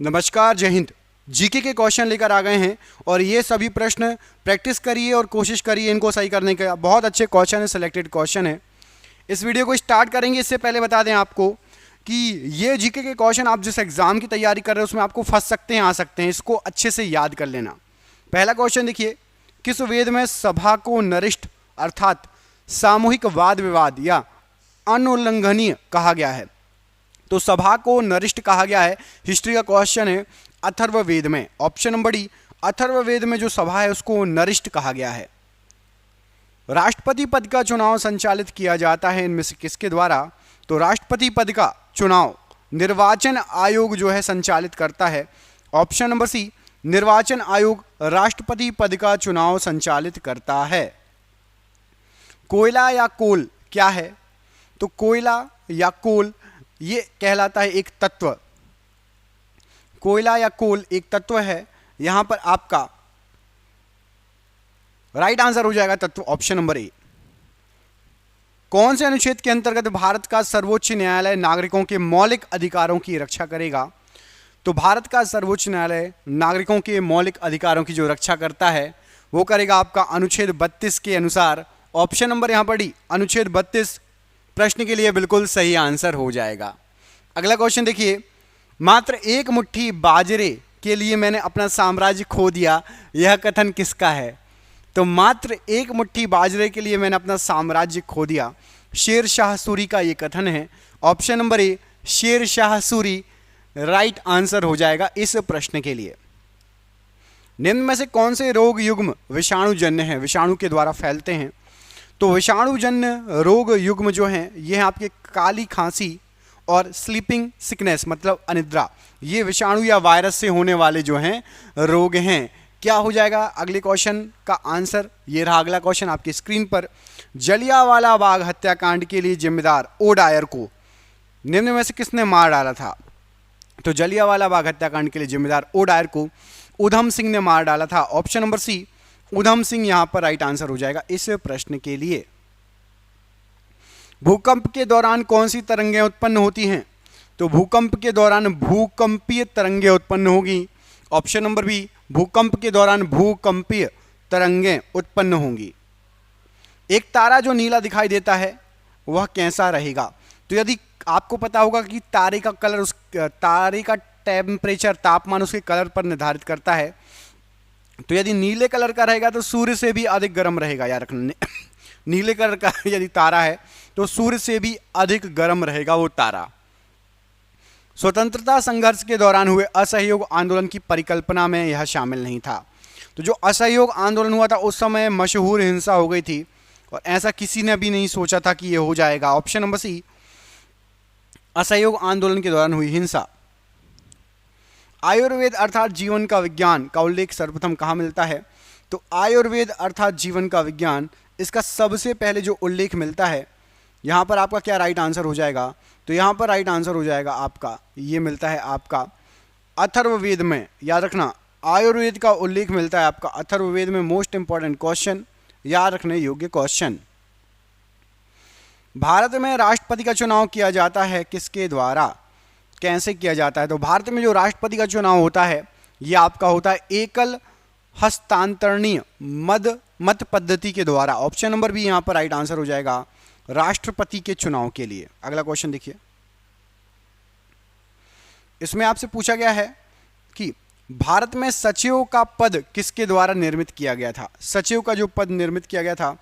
नमस्कार, जय हिंद। जीके के क्वेश्चन लेकर आ गए हैं और ये सभी प्रश्न प्रैक्टिस करिए और कोशिश करिए इनको सही करने का। बहुत अच्छे क्वेश्चन है, सिलेक्टेड क्वेश्चन है। इस वीडियो को स्टार्ट करेंगे इससे पहले बता दें आपको कि ये जीके के क्वेश्चन आप जिस एग्जाम की तैयारी कर रहे हैं उसमें आपको फंस सकते हैं, आ सकते हैं। इसको अच्छे से याद कर लेना। पहला क्वेश्चन देखिए, किस वेद में सभा को नरिष्ठ अर्थात सामूहिक वाद विवाद या अनुल्लंघनीय कहा गया है? तो सभा को नरिष्ठ कहा गया है, हिस्ट्री का क्वेश्चन है, अथर्ववेद में। ऑप्शन नंबर डी, अथर्ववेद में जो सभा है उसको नरिष्ठ कहा गया है। राष्ट्रपति पद का चुनाव संचालित किया जाता है इनमें से किसके द्वारा? तो राष्ट्रपति पद का चुनाव निर्वाचन आयोग जो है संचालित करता है। ऑप्शन नंबर सी, निर्वाचन आयोग राष्ट्रपति पद का चुनाव संचालित करता है। कोयला या कोल क्या है? तो कोयला या कोल ये कहलाता है एक तत्व। कोयला या कोल एक तत्व है। यहां पर आपका राइट आंसर हो जाएगा तत्व ऑप्शन नंबर ए। कौन से अनुच्छेद के अंतर्गत भारत का सर्वोच्च न्यायालय नागरिकों के मौलिक अधिकारों की रक्षा करेगा? तो भारत का सर्वोच्च न्यायालय नागरिकों के मौलिक अधिकारों की जो रक्षा करता है वो करेगा आपका अनुच्छेद 32 के अनुसार। ऑप्शन नंबर यहां पर डी, अनुच्छेद 32 प्रश्न के लिए बिल्कुल सही आंसर हो जाएगा। अगला क्वेश्चन देखिए, मात्र एक मुट्ठी बाजरे के लिए मैंने अपना साम्राज्य खो दिया, यह कथन किसका है? तो मात्र एक मुट्ठी बाजरे के लिए मैंने अपना साम्राज्य खो दिया, शेर शाह सूरी का यह कथन है। ऑप्शन नंबर ए, शेर शाह सूरी राइट आंसर हो जाएगा इस प्रश्न के लिए। निम्न में से कौन से रोग युग्म विषाणुजन्य है, विषाणु के द्वारा फैलते हैं? तो विषाणुजन्य रोग युग्म जो हैं ये हैं आपके काली खांसी और स्लीपिंग सिकनेस मतलब अनिद्रा। ये विषाणु या वायरस से होने वाले जो हैं रोग हैं। क्या हो जाएगा अगले क्वेश्चन का आंसर? ये रहा अगला क्वेश्चन आपकी स्क्रीन पर। जलियांवाला बाग हत्याकांड के लिए जिम्मेदार ओडायर को निम्न में से किसने मार डाला था? तो जलियांवाला बाग हत्याकांड के लिए जिम्मेदार ओडायर को उधम सिंह ने मार डाला था। ऑप्शन नंबर सी, उधम सिंह यहां पर राइट आंसर हो जाएगा इस प्रश्न के लिए। भूकंप के दौरान कौन सी तरंगें उत्पन्न होती हैं? तो भूकंप के दौरान भूकंपीय तरंगें उत्पन्न होगी। ऑप्शन नंबर बी, भूकंप के दौरान भूकंपीय तरंगें उत्पन्न होंगी। एक तारा जो नीला दिखाई देता है वह कैसा रहेगा? तो यदि आपको पता होगा कि तारे का कलर, उस तारे का टेम्परेचर, तापमान उसके कलर पर निर्धारित करता है। तो यदि नीले कलर का रहेगा तो सूर्य से भी अधिक गर्म रहेगा। याद रखना, नीले कलर का यदि तारा है तो सूर्य से भी अधिक गर्म रहेगा वो तारा। स्वतंत्रता संघर्ष के दौरान हुए असहयोग आंदोलन की परिकल्पना में यह शामिल नहीं था। तो जो असहयोग आंदोलन हुआ था उस समय मशहूर हिंसा हो गई थी और ऐसा किसी ने भी नहीं सोचा था कि यह हो जाएगा। ऑप्शन नंबर सी, असहयोग आंदोलन के दौरान हुई हिंसा। आयुर्वेद अर्थात जीवन का विज्ञान का उल्लेख सर्वप्रथम कहाँ मिलता है? तो आयुर्वेद अर्थात जीवन का विज्ञान, इसका सबसे पहले जो उल्लेख मिलता है यहाँ पर आपका क्या राइट आंसर हो जाएगा? तो यहाँ पर राइट आंसर हो जाएगा आपका, ये मिलता है आपका अथर्ववेद में। याद रखना, आयुर्वेद का उल्लेख मिलता है आपका अथर्ववेद में। मोस्ट इंपॉर्टेंट क्वेश्चन, याद रखने योग्य क्वेश्चन। भारत में राष्ट्रपति का चुनाव किया जाता है किसके द्वारा, कैसे किया जाता है? तो भारत में जो राष्ट्रपति का चुनाव होता है ये आपका होता है एकल हस्तांतरणीय मत पद्धति के द्वारा। ऑप्शन नंबर बी यहां पर राइट आंसर हो जाएगा राष्ट्रपति के चुनाव के लिए। अगला क्वेश्चन देखिए, इसमें आपसे पूछा गया है कि भारत में सचिव का पद किसके द्वारा निर्मित किया गया था? सचिव का जो पद निर्मित किया गया था,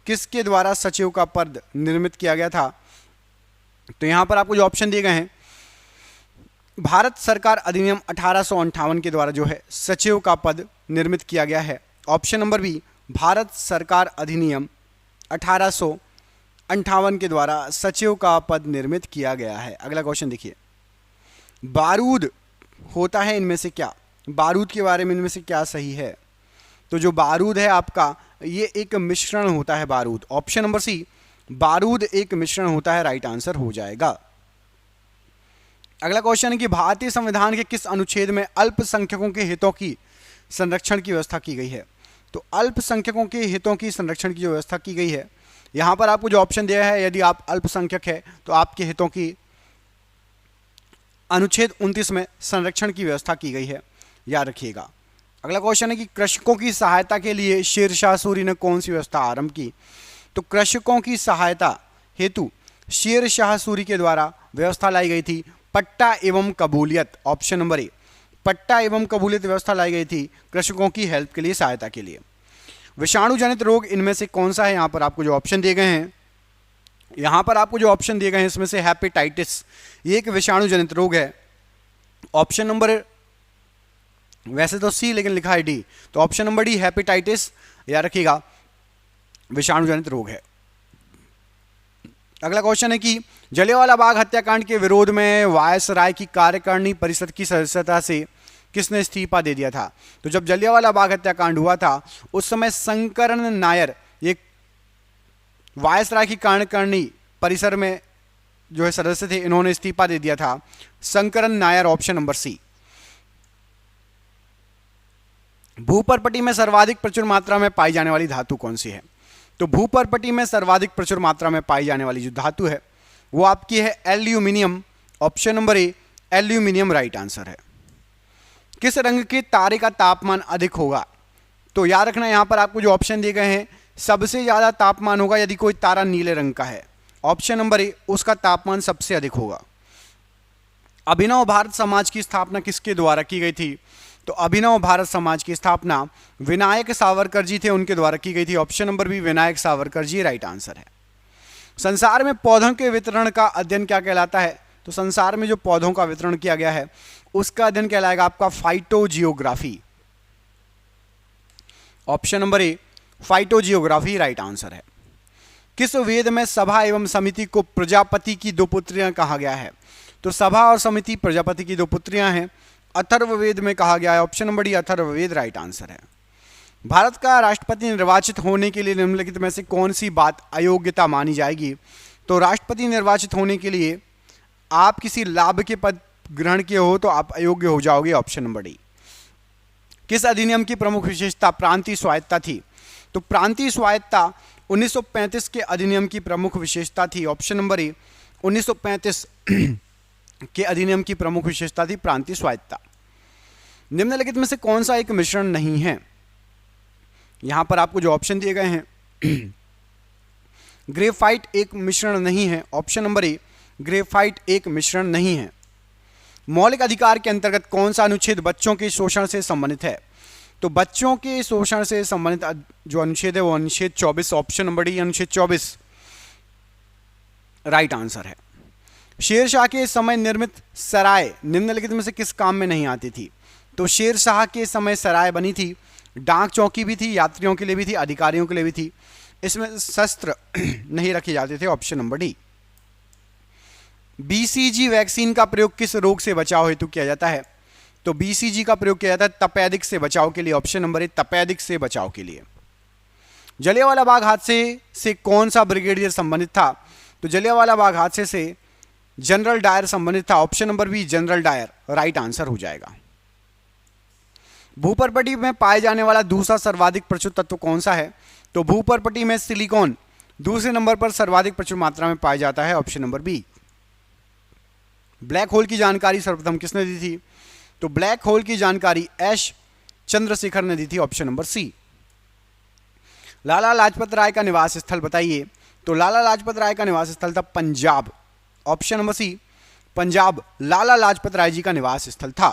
किसके द्वारा सचिव का पद निर्मित किया गया था? तो यहां पर आपको जो ऑप्शन दिए गए हैं, भारत सरकार अधिनियम 1858 के द्वारा जो है सचिव का पद निर्मित किया गया है। ऑप्शन नंबर बी, भारत सरकार अधिनियम 1858 के द्वारा सचिव का पद निर्मित किया गया है। अगला क्वेश्चन देखिए, बारूद होता है इनमें से क्या? बारूद के बारे में इनमें से क्या सही है? तो जो बारूद है आपका ये एक मिश्रण होता है बारूद। ऑप्शन नंबर सी, बारूद एक मिश्रण होता है, राइट आंसर हो जाएगा। अगला क्वेश्चन है कि भारतीय संविधान के किस अनुच्छेद में अल्पसंख्यकों के हितों की संरक्षण की व्यवस्था की गई है? तो अल्पसंख्यकों के हितों की संरक्षण की जो व्यवस्था की गई है, यहाँ पर आपको जो ऑप्शन दिया है, यदि आप अल्पसंख्यक है तो आपके हितों की अनुच्छेद 29 में संरक्षण की व्यवस्था की गई है, याद रखिएगा। अगला क्वेश्चन है कि कृषकों की सहायता के लिए शेरशाह सूरी ने कौन सी व्यवस्था आरंभ की? तो कृषकों की सहायता हेतु शेरशाह सूरी के द्वारा व्यवस्था लाई गई थी पट्टा एवं कबूलियत। ऑप्शन नंबर ए, पट्टा एवं कबूलियत व्यवस्था लाई गई थी कृषकों की हेल्प के लिए, सहायता के लिए। विषाणु जनित रोग इनमें से कौन सा है? यहाँ पर आपको जो ऑप्शन दिए गए हैं, यहाँ पर आपको जो ऑप्शन दिए गए हैं इसमें से हेपेटाइटिस, ये एक विषाणु जनित रोग है। ऑप्शन नंबर, वैसे तो सी लेकिन लिखा है डी, तो ऑप्शन नंबर डी हेपेटाइटिस, याद रखिएगा, विषाणु जनित रोग है। अगला क्वेश्चन है कि जलियांवाला बाग हत्याकांड के विरोध में वायसराय की कार्यकारिणी परिषद की सदस्यता से किसने इस्तीफा दे दिया था? तो जब जलियांवाला बाग हत्याकांड हुआ था उस समय शंकरन नायर, ये वायसराय की कार्यकारिणी परिसर में जो है सदस्य थे, इन्होंने इस्तीफा दे दिया था, Sankaran Nair. Option number C. भूपर्पटी में सर्वाधिक प्रचुर मात्रा में पाई जाने वाली धातु कौन सी है? तो भूपर्पटी में सर्वाधिक प्रचुर मात्रा में पाई जाने वाली जो धातु है वो आपकी है एल्यूमिनियम। ऑप्शन नंबर ए, एल्यूमिनियम राइट आंसर है। किस रंग के तारे का तापमान अधिक होगा? तो याद रखना यहां पर आपको जो ऑप्शन दिए गए हैं, सबसे ज्यादा तापमान होगा यदि कोई तारा नीले रंग का है। ऑप्शन नंबर ए, उसका तापमान सबसे अधिक होगा। अभिनव भारत समाज की स्थापना किसके द्वारा की गई थी? तो अभिनव भारत समाज की स्थापना विनायक सावरकर जी थे, उनके द्वारा की गई थी। Option number B, Vinayak Savarkar ji right answer है। संसार में पौधों के वितरण का अध्ययन क्या कहलाता है? तो संसार में जो पौधों का वितरण किया गया है उसका अध्ययन कहलाएगा आपका फाइटोजियोग्राफी। ऑप्शन नंबर ए, फाइटोजियोग्राफी राइट आंसर है। किस वेद में सभा एवं समिति को प्रजापति की दो पुत्रियां कहा गया है? तो सभा और समिति प्रजापति की दो पुत्रियां हैं, अथर्ववेद में कहा गया है। Option number D, Atharvaveda right answer है। भारत का राष्ट्रपति निर्वाचित होने के लिए निम्नलिखित में से कौन सी बात अयोग्यता मानी जाएगी? तो राष्ट्रपति निर्वाचित होने के लिए आप किसी लाभ के पद ग्रहण किए हो तो आप अयोग्य हो जाओगे। Option number D. किस अधिनियम की प्रमुख विशेषता प्रांतीय स्वायत्ता थी? तो प्रांतीय स्वायत्ता 1935 के अधिनियम की प्रमुख विशेषता थी। ऑप्शन नंबर ए, 1935 के अधिनियम की प्रमुख विशेषता थी प्रांतीय स्वायत्ता। निम्नलिखित में से कौन सा एक मिश्रण नहीं है? यहां पर आपको जो ऑप्शन दिए गए हैं, ग्रेफाइट एक मिश्रण नहीं है। ऑप्शन नंबर ए, ग्रेफाइट एक मिश्रण नहीं है। मौलिक अधिकार के अंतर्गत कौन सा अनुच्छेद बच्चों के शोषण से संबंधित है? तो बच्चों के शोषण से संबंधित जो अनुच्छेद है वो अनुच्छेद 24। ऑप्शन नंबर डी, अनुच्छेद 24 राइट आंसर है। शेरशाह के समय निर्मित सराय निम्नलिखित में से किस काम में नहीं आती थी? तो शेरशाह के समय सराय बनी थी, डाक चौकी भी थी, यात्रियों के लिए भी थी, अधिकारियों के लिए भी थी। इसमें शस्त्र नहीं रखे जाते थे। Option number D. BCG vaccine का प्रयोग किस रोग से बचाव हेतु किया जाता है? तो बीसीजी का प्रयोग किया जाता है तपेदिक से बचाव के लिए। ऑप्शन नंबर ए, तपेदिक से बचाव के लिए। जलियांवाला बाग हादसे से कौन सा ब्रिगेडियर संबंधित था? तो जलियांवाला बाग हादसे से जनरल डायर संबंधित था। Option number B, General Dyer right answer हो जाएगा। भूपर्पटी में पाए जाने वाला दूसरा सर्वाधिक प्रचुर तत्व कौन सा है? तो भूपर्पटी में सिलिकॉन दूसरे नंबर पर सर्वाधिक प्रचुर मात्रा में पाया जाता है। Option number B. Black hole की जानकारी सर्वप्रथम किसने दी थी? तो ब्लैक होल की जानकारी एस चंद्रशेखर ने दी थी। Option number C. Lala Lajpat Rai का निवास स्थल बताइए। तो लाला लाजपत राय का निवास स्थल था Punjab. Option number C, Punjab Lala Lajpat Rai ji का निवास स्थल था।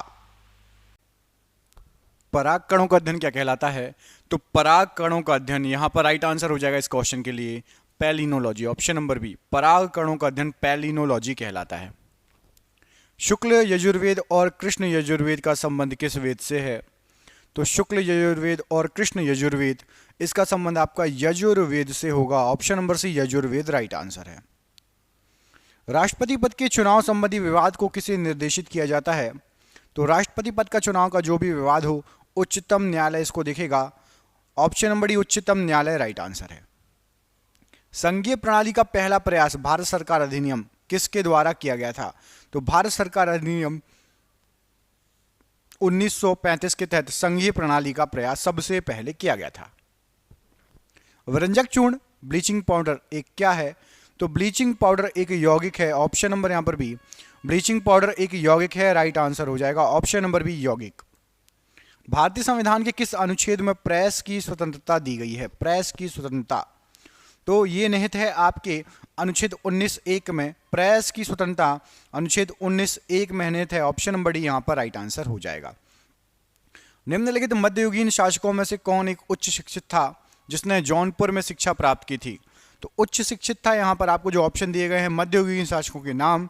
पराग कणों का अध्ययन क्या कहलाता है? तो पराग कणों का अध्ययन, यहां पर राइट आंसर हो जाएगा इस क्वेश्चन के लिए पैलिनोलॉजी। ऑप्शन नंबर बी, पराग कणों का अध्ययन पैलिनोलॉजी कहलाता है। शुक्ल यजुर्वेद और कृष्ण यजुर्वेद का संबंध किस वेद से है? तो शुक्ल यजुर्वेद और कृष्ण यजुर्वेद, इसका संबंध आपका यजुर्वेद से होगा। Option number C, Yajurveda right answer है। राष्ट्रपति पद के चुनाव संबंधी विवाद को किसे निर्देशित किया जाता है? तो राष्ट्रपति पद का चुनाव का जो भी विवाद हो उच्चतम न्यायालय इसको देखेगा। ऑप्शन नंबर डी, उच्चतम न्यायालय राइट आंसर है। संघीय प्रणाली का पहला प्रयास भारत सरकार अधिनियम किसके द्वारा किया गया था? तो भारत सरकार अधिनियम 1935 के तहत संघीय प्रणाली का प्रयास सबसे पहले किया गया था। वरंजक चूर्ण ब्लीचिंग पाउडर एक क्या है? तो ब्लीचिंग पाउडर एक यौगिक है। ऑप्शन नंबर यहां पर भी ब्लीचिंग पाउडर एक यौगिक है, राइट आंसर हो जाएगा ऑप्शन नंबर बी यौगिक। भारतीय संविधान के किस अनुच्छेद में प्रेस की स्वतंत्रता दी गई है? प्रेस की स्वतंत्रता, तो ये निहित है आपके अनुच्छेद 19(1) में। प्रेस की स्वतंत्रता अनुच्छेद 19(1) में निहित है, ऑप्शन नंबर डी यहां पर राइट आंसर हो जाएगा। निम्नलिखित मध्ययुगीन शासकों में से कौन एक उच्च शिक्षित था जिसने जौनपुर में शिक्षा प्राप्त की थी? तो उच्च शिक्षित था, यहां पर आपको जो ऑप्शन दिए गए हैं मध्ययुगीन शासकों के नाम,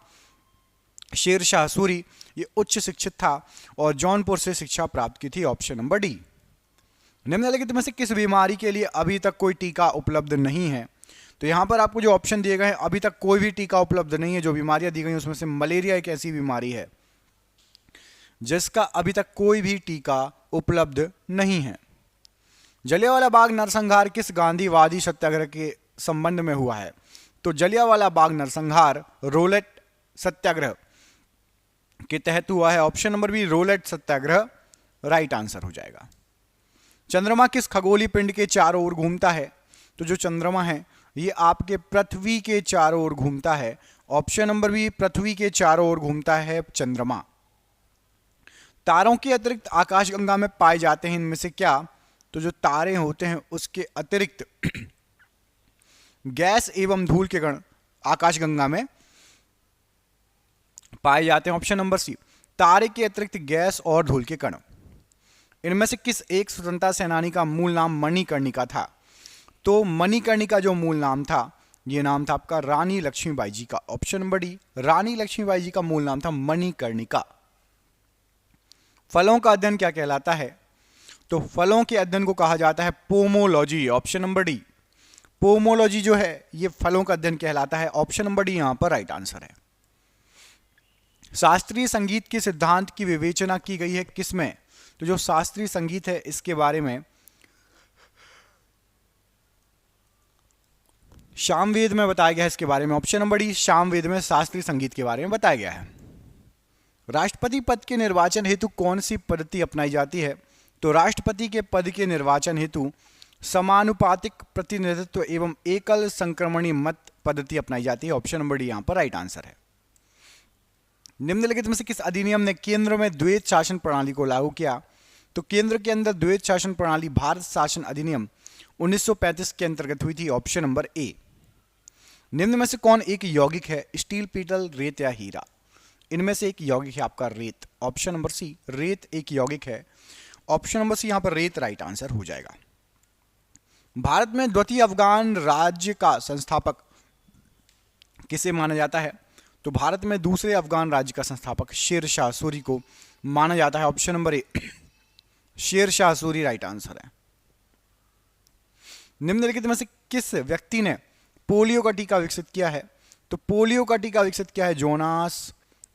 शेरशाह सूरी ये उच्च शिक्षित था और जौनपुर से शिक्षा प्राप्त की थी, ऑप्शन नंबर डी। निम्नलिखित में से किस बीमारी के लिए अभी तक कोई टीका उपलब्ध नहीं है? तो यहां पर आपको जो ऑप्शन दिए गए हैं अभी तक कोई भी टीका उपलब्ध नहीं है। जो बीमारियां दी गई उसमें से मलेरिया एक ऐसी बीमारी है जिसका अभी तक कोई भी टीका उपलब्ध नहीं है। जलियांवाला बाग नरसंहार किस गांधीवादी सत्याग्रह के संबंध में हुआ है? तो जलियांवाला बाग नरसंहार रोलेट सत्याग्रह के तहत हुआ है, ऑप्शन नंबर बी रोलेट सत्याग्रह राइट आंसर हो जाएगा। चंद्रमा किस खगोलीय पिंड के चारों ओर घूमता है? तो जो चंद्रमा है ये आपके पृथ्वी के चारों ओर घूमता है, ऑप्शन नंबर बी पृथ्वी के चारों ओर घूमता है चंद्रमा। तारों के अतिरिक्त आकाशगंगा में पाए जाते हैं इनमें से क्या? तो जो तारे होते हैं उसके अतिरिक्त गैस एवं धूल के कण आकाशगंगा में पाए जाते हैं, ऑप्शन नंबर सी तारे के अतिरिक्त गैस और धूल के कण। इनमें से किस एक स्वतंत्रता सेनानी का मूल नाम मणिकर्णिका था? तो मणिकर्णिका जो मूल नाम था ये नाम था आपका रानी लक्ष्मीबाई जी का, ऑप्शन नंबर डी रानी लक्ष्मीबाई जी का मूल नाम था मणिकर्णिका। फलों का अध्ययन क्या कहलाता है? तो फलों के अध्ययन को कहा जाता है pomology, option number D pomology जो है ये फलों का अध्ययन कहलाता है, ऑप्शन नंबर डी यहां पर राइट आंसर है। शास्त्रीय संगीत के सिद्धांत की विवेचना की गई है किसमें? तो जो शास्त्रीय संगीत है इसके बारे में सामवेद में बताया गया है, इसके बारे में ऑप्शन नंबर डी सामवेद में शास्त्रीय संगीत के बारे में बताया गया है। राष्ट्रपति पद के निर्वाचन हेतु कौन सी पद्धति अपनाई जाती है? तो राष्ट्रपति के पद के निर्वाचन हेतु समानुपातिक प्रतिनिधित्व एवं एकल संक्रमणीय मत पद्धति अपनाई जाती है, ऑप्शन नंबर डी यहां पर राइट आंसर है। निम्नलिखित में से किस अधिनियम ने केंद्र में द्वैत शासन प्रणाली को लागू किया? तो केंद्र के अंदर द्वैत शासन प्रणाली भारत शासन अधिनियम 1935 के अंतर्गत हुई थी, ऑप्शन नंबर ए। निम्न में से कौन एक यौगिक है? स्टील, पीतल, रेत या हीरा? इनमें से एक यौगिक है आपका रेत, ऑप्शन नंबर सी रेत एक यौगिक है, ऑप्शन नंबर सी यहां पर रेत राइट आंसर हो जाएगा। भारत में द्वितीय अफगान राज्य का संस्थापक किसे माना जाता है? तो भारत में दूसरे अफगान राज्य का संस्थापक शेरशाह सूरी को माना जाता है, option number A Sher Shah Suri right answer है। निम्नलिखित में से किस व्यक्ति ने पोलियो का टीका विकसित किया है? तो पोलियो का टीका विकसित किया है जोनास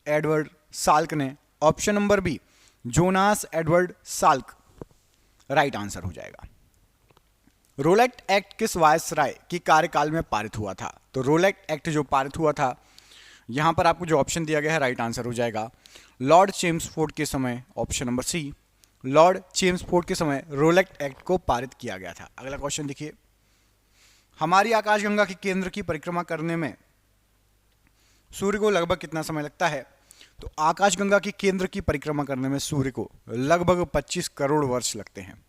एडवर्ड साल्क ने, option number B Jonas Edward Salk right answer हो जाएगा। रोलेट एक्ट किस वायसराय के कार्यकाल में पारित हुआ था? तो रोलेट एक्ट जो पारित हुआ था यहां पर आपको जो ऑप्शन दिया गया है राइट आंसर हो जाएगा लॉर्ड चेम्सफोर्ड के समय, option number C Lord Chelmsford के समय रोलेट एक्ट को पारित किया गया था। अगला क्वेश्चन देखिए, हमारी आकाशगंगा के केंद्र की परिक्रमा करने में सूर्य को लगभग कितना समय लगता है? तो आकाशगंगा के केंद्र की परिक्रमा करने में सूर्य को लगभग 25 करोड़ वर्ष लगते हैं,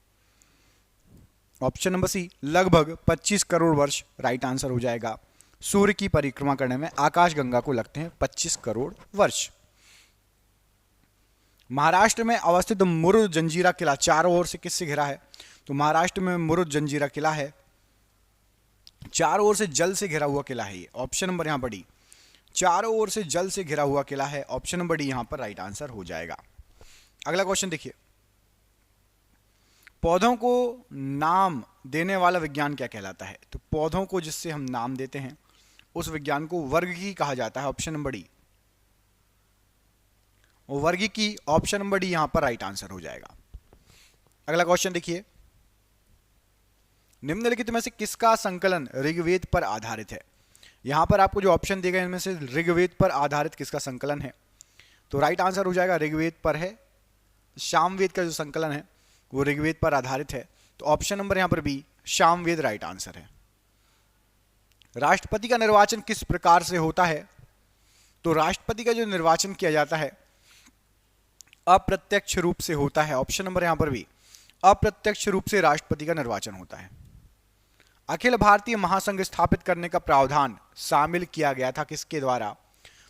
ऑप्शन नंबर सी लगभग 25 करोड़ वर्ष राइट आंसर हो जाएगा। सूर्य की परिक्रमा करने में आकाशगंगा को लगते हैं 25 करोड़ वर्ष। महाराष्ट्र में अवस्थित मुरुड जंजीरा किला चारों ओर से किससे घिरा है? तो महाराष्ट्र में मुरुड जंजीरा किला है, चारों ओर से जल से घिरा हुआ किला है ये, ऑप्शन नंबर यहां पर डी चारों ओर से जल से घिरा हुआ किला है, ऑप्शन नंबर डी यहां पर राइट आंसर हो जाएगा। अगला क्वेश्चन देखिए, पौधों को नाम देने वाला विज्ञान क्या कहलाता है? तो पौधों को जिससे हम नाम देते हैं उस विज्ञान को वर्गीकी कहा जाता है, ऑप्शन नंबर डी वर्गीकी, ऑप्शन नंबर डी यहां पर राइट आंसर हो जाएगा। अगला क्वेश्चन देखिए, निम्नलिखित में से किसका संकलन ऋग्वेद पर आधारित है? यहां पर आपको जो ऑप्शन दिए गए इनमें से ऋग्वेद पर आधारित किसका संकलन है? तो राइट आंसर हो जाएगा ऋग्वेद पर है, सामवेद का जो संकलन है वो ऋग्वेद पर आधारित है, तो ऑप्शन नंबर यहां पर बी सामवेद राइट आंसर है। राष्ट्रपति का निर्वाचन किस प्रकार से होता है? तो राष्ट्रपति का जो निर्वाचन किया जाता है अप्रत्यक्ष रूप से होता है। ऑप्शन नंबर यहां पर भी अप्रत्यक्ष रूप से राष्ट्रपति का निर्वाचन होता है। अखिल भारतीय महासंघ स्थापित करने का प्रावधान शामिल किया गया था किसके द्वारा?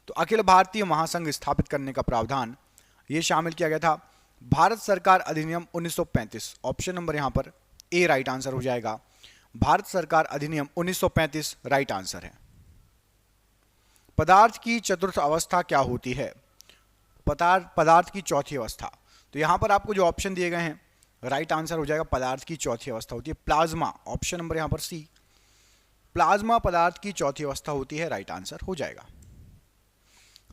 तो अखिल भारतीय महासंघ स्थापित करने का प्रावधान यह शामिल किया गया था भारत सरकार अधिनियम 1935। ऑप्शन नंबर यहां पर ए राइट आंसर हो जाएगा। भारत सरकार अधिनियम 1935 राइट आंसर है। पदार्थ की चतुर्थ अवस्था क्या होती है? पदार्थ की चौथी अवस्था। तो यहां पर आपको जो ऑप्शन दिए गए हैं राइट आंसर हो जाएगा पदार्थ की चौथी अवस्था होती है प्लाज्मा। ऑप्शन नंबर यहां पर सी, प्लाज्मा पदार्थ की चौथी अवस्था होती है, राइट आंसर हो जाएगा।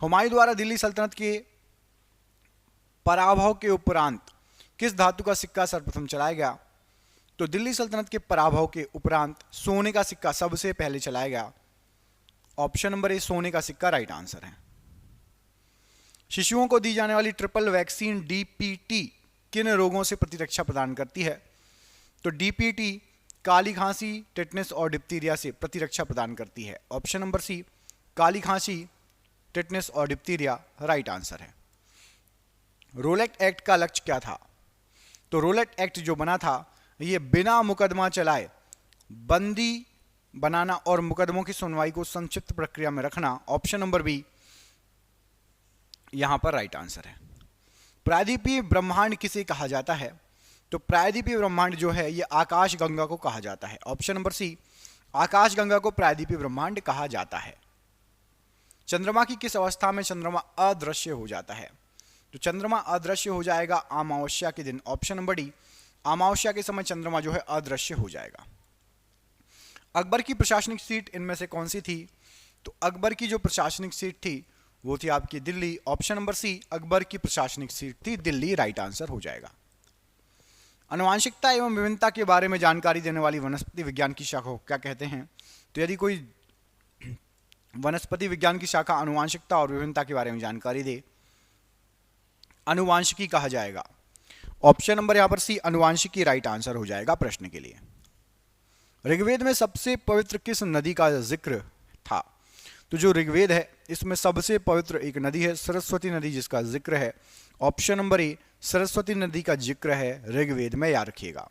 हुमायूं द्वारा दिल्ली सल्तनत के पराभव के उपरांत किस धातु का सिक्का सर्वप्रथम चलाया गया? तो दिल्ली सल्तनत के पराभव के उपरांत सोने का सिक्का सबसे पहले चलाया गया। ऑप्शन नंबर ए सोने का सिक्का राइट आंसर है। शिशुओं को दी जाने वाली ट्रिपल वैक्सीन डीपीटी किन रोगों से प्रतिरक्षा प्रदान करती है? तो डीपीटी काली खांसी, टिटनेस और डिप्थीरिया से प्रतिरक्षा प्रदान करती है। ऑप्शन नंबर सी काली खांसी, टिटनेस और डिप्थीरिया राइट आंसर है। रोलेट एक्ट का लक्ष्य क्या था? तो रोलेट एक्ट जो बना था यह बिना मुकदमा चलाए बंदी बनाना और मुकदमों की सुनवाई को संक्षिप्त प्रक्रिया में रखना। ऑप्शन नंबर बी यहां पर राइट आंसर है। प्रायद्वीपीय ब्रह्मांड किसे कहा जाता है? तो प्रायद्वीपीय ब्रह्मांड जो है यह आकाश गंगा को कहा जाता है। ऑप्शन नंबर सी आकाश गंगा को प्रायद्वीपीय ब्रह्मांड कहा जाता है। चंद्रमा की किस अवस्था में चंद्रमा अदृश्य हो जाता है? तो चंद्रमा अदृश्य हो जाएगा अमावस्या के दिन। ऑप्शन नंबर डी अमावस्या के समय चंद्रमा जो है अदृश्य हो जाएगा। अकबर की प्रशासनिक सीट इनमें से कौन सी थी? तो अकबर की जो प्रशासनिक सीट थी वो थी आपकी Delhi. Option number C Akbar की प्रशासनिक सीट थी दिल्ली, राइट आंसर हो जाएगा। आनुवांशिकता एवं विभिन्नता के बारे में जानकारी देने वाली वनस्पति विज्ञान की शाखा को क्या कहते हैं? तो यदि कोई वनस्पति विज्ञान की शाखा आनुवांशिकता और विभिन्नता के बारे में जानकारी दे, आनुवांशिकी कहा जाएगा। ऑप्शन नंबर यहां पर सी आनुवांशिकी राइट आंसर हो जाएगा प्रश्न के लिए। ऋग्वेद में सबसे पवित्र किस नदी का जिक्र था? तो जो ऋग्वेद है इसमें सबसे पवित्र एक नदी है सरस्वती नदी, जिसका जिक्र है। ऑप्शन नंबर ए सरस्वती नदी का जिक्र है ऋग्वेद में, याद रखिएगा।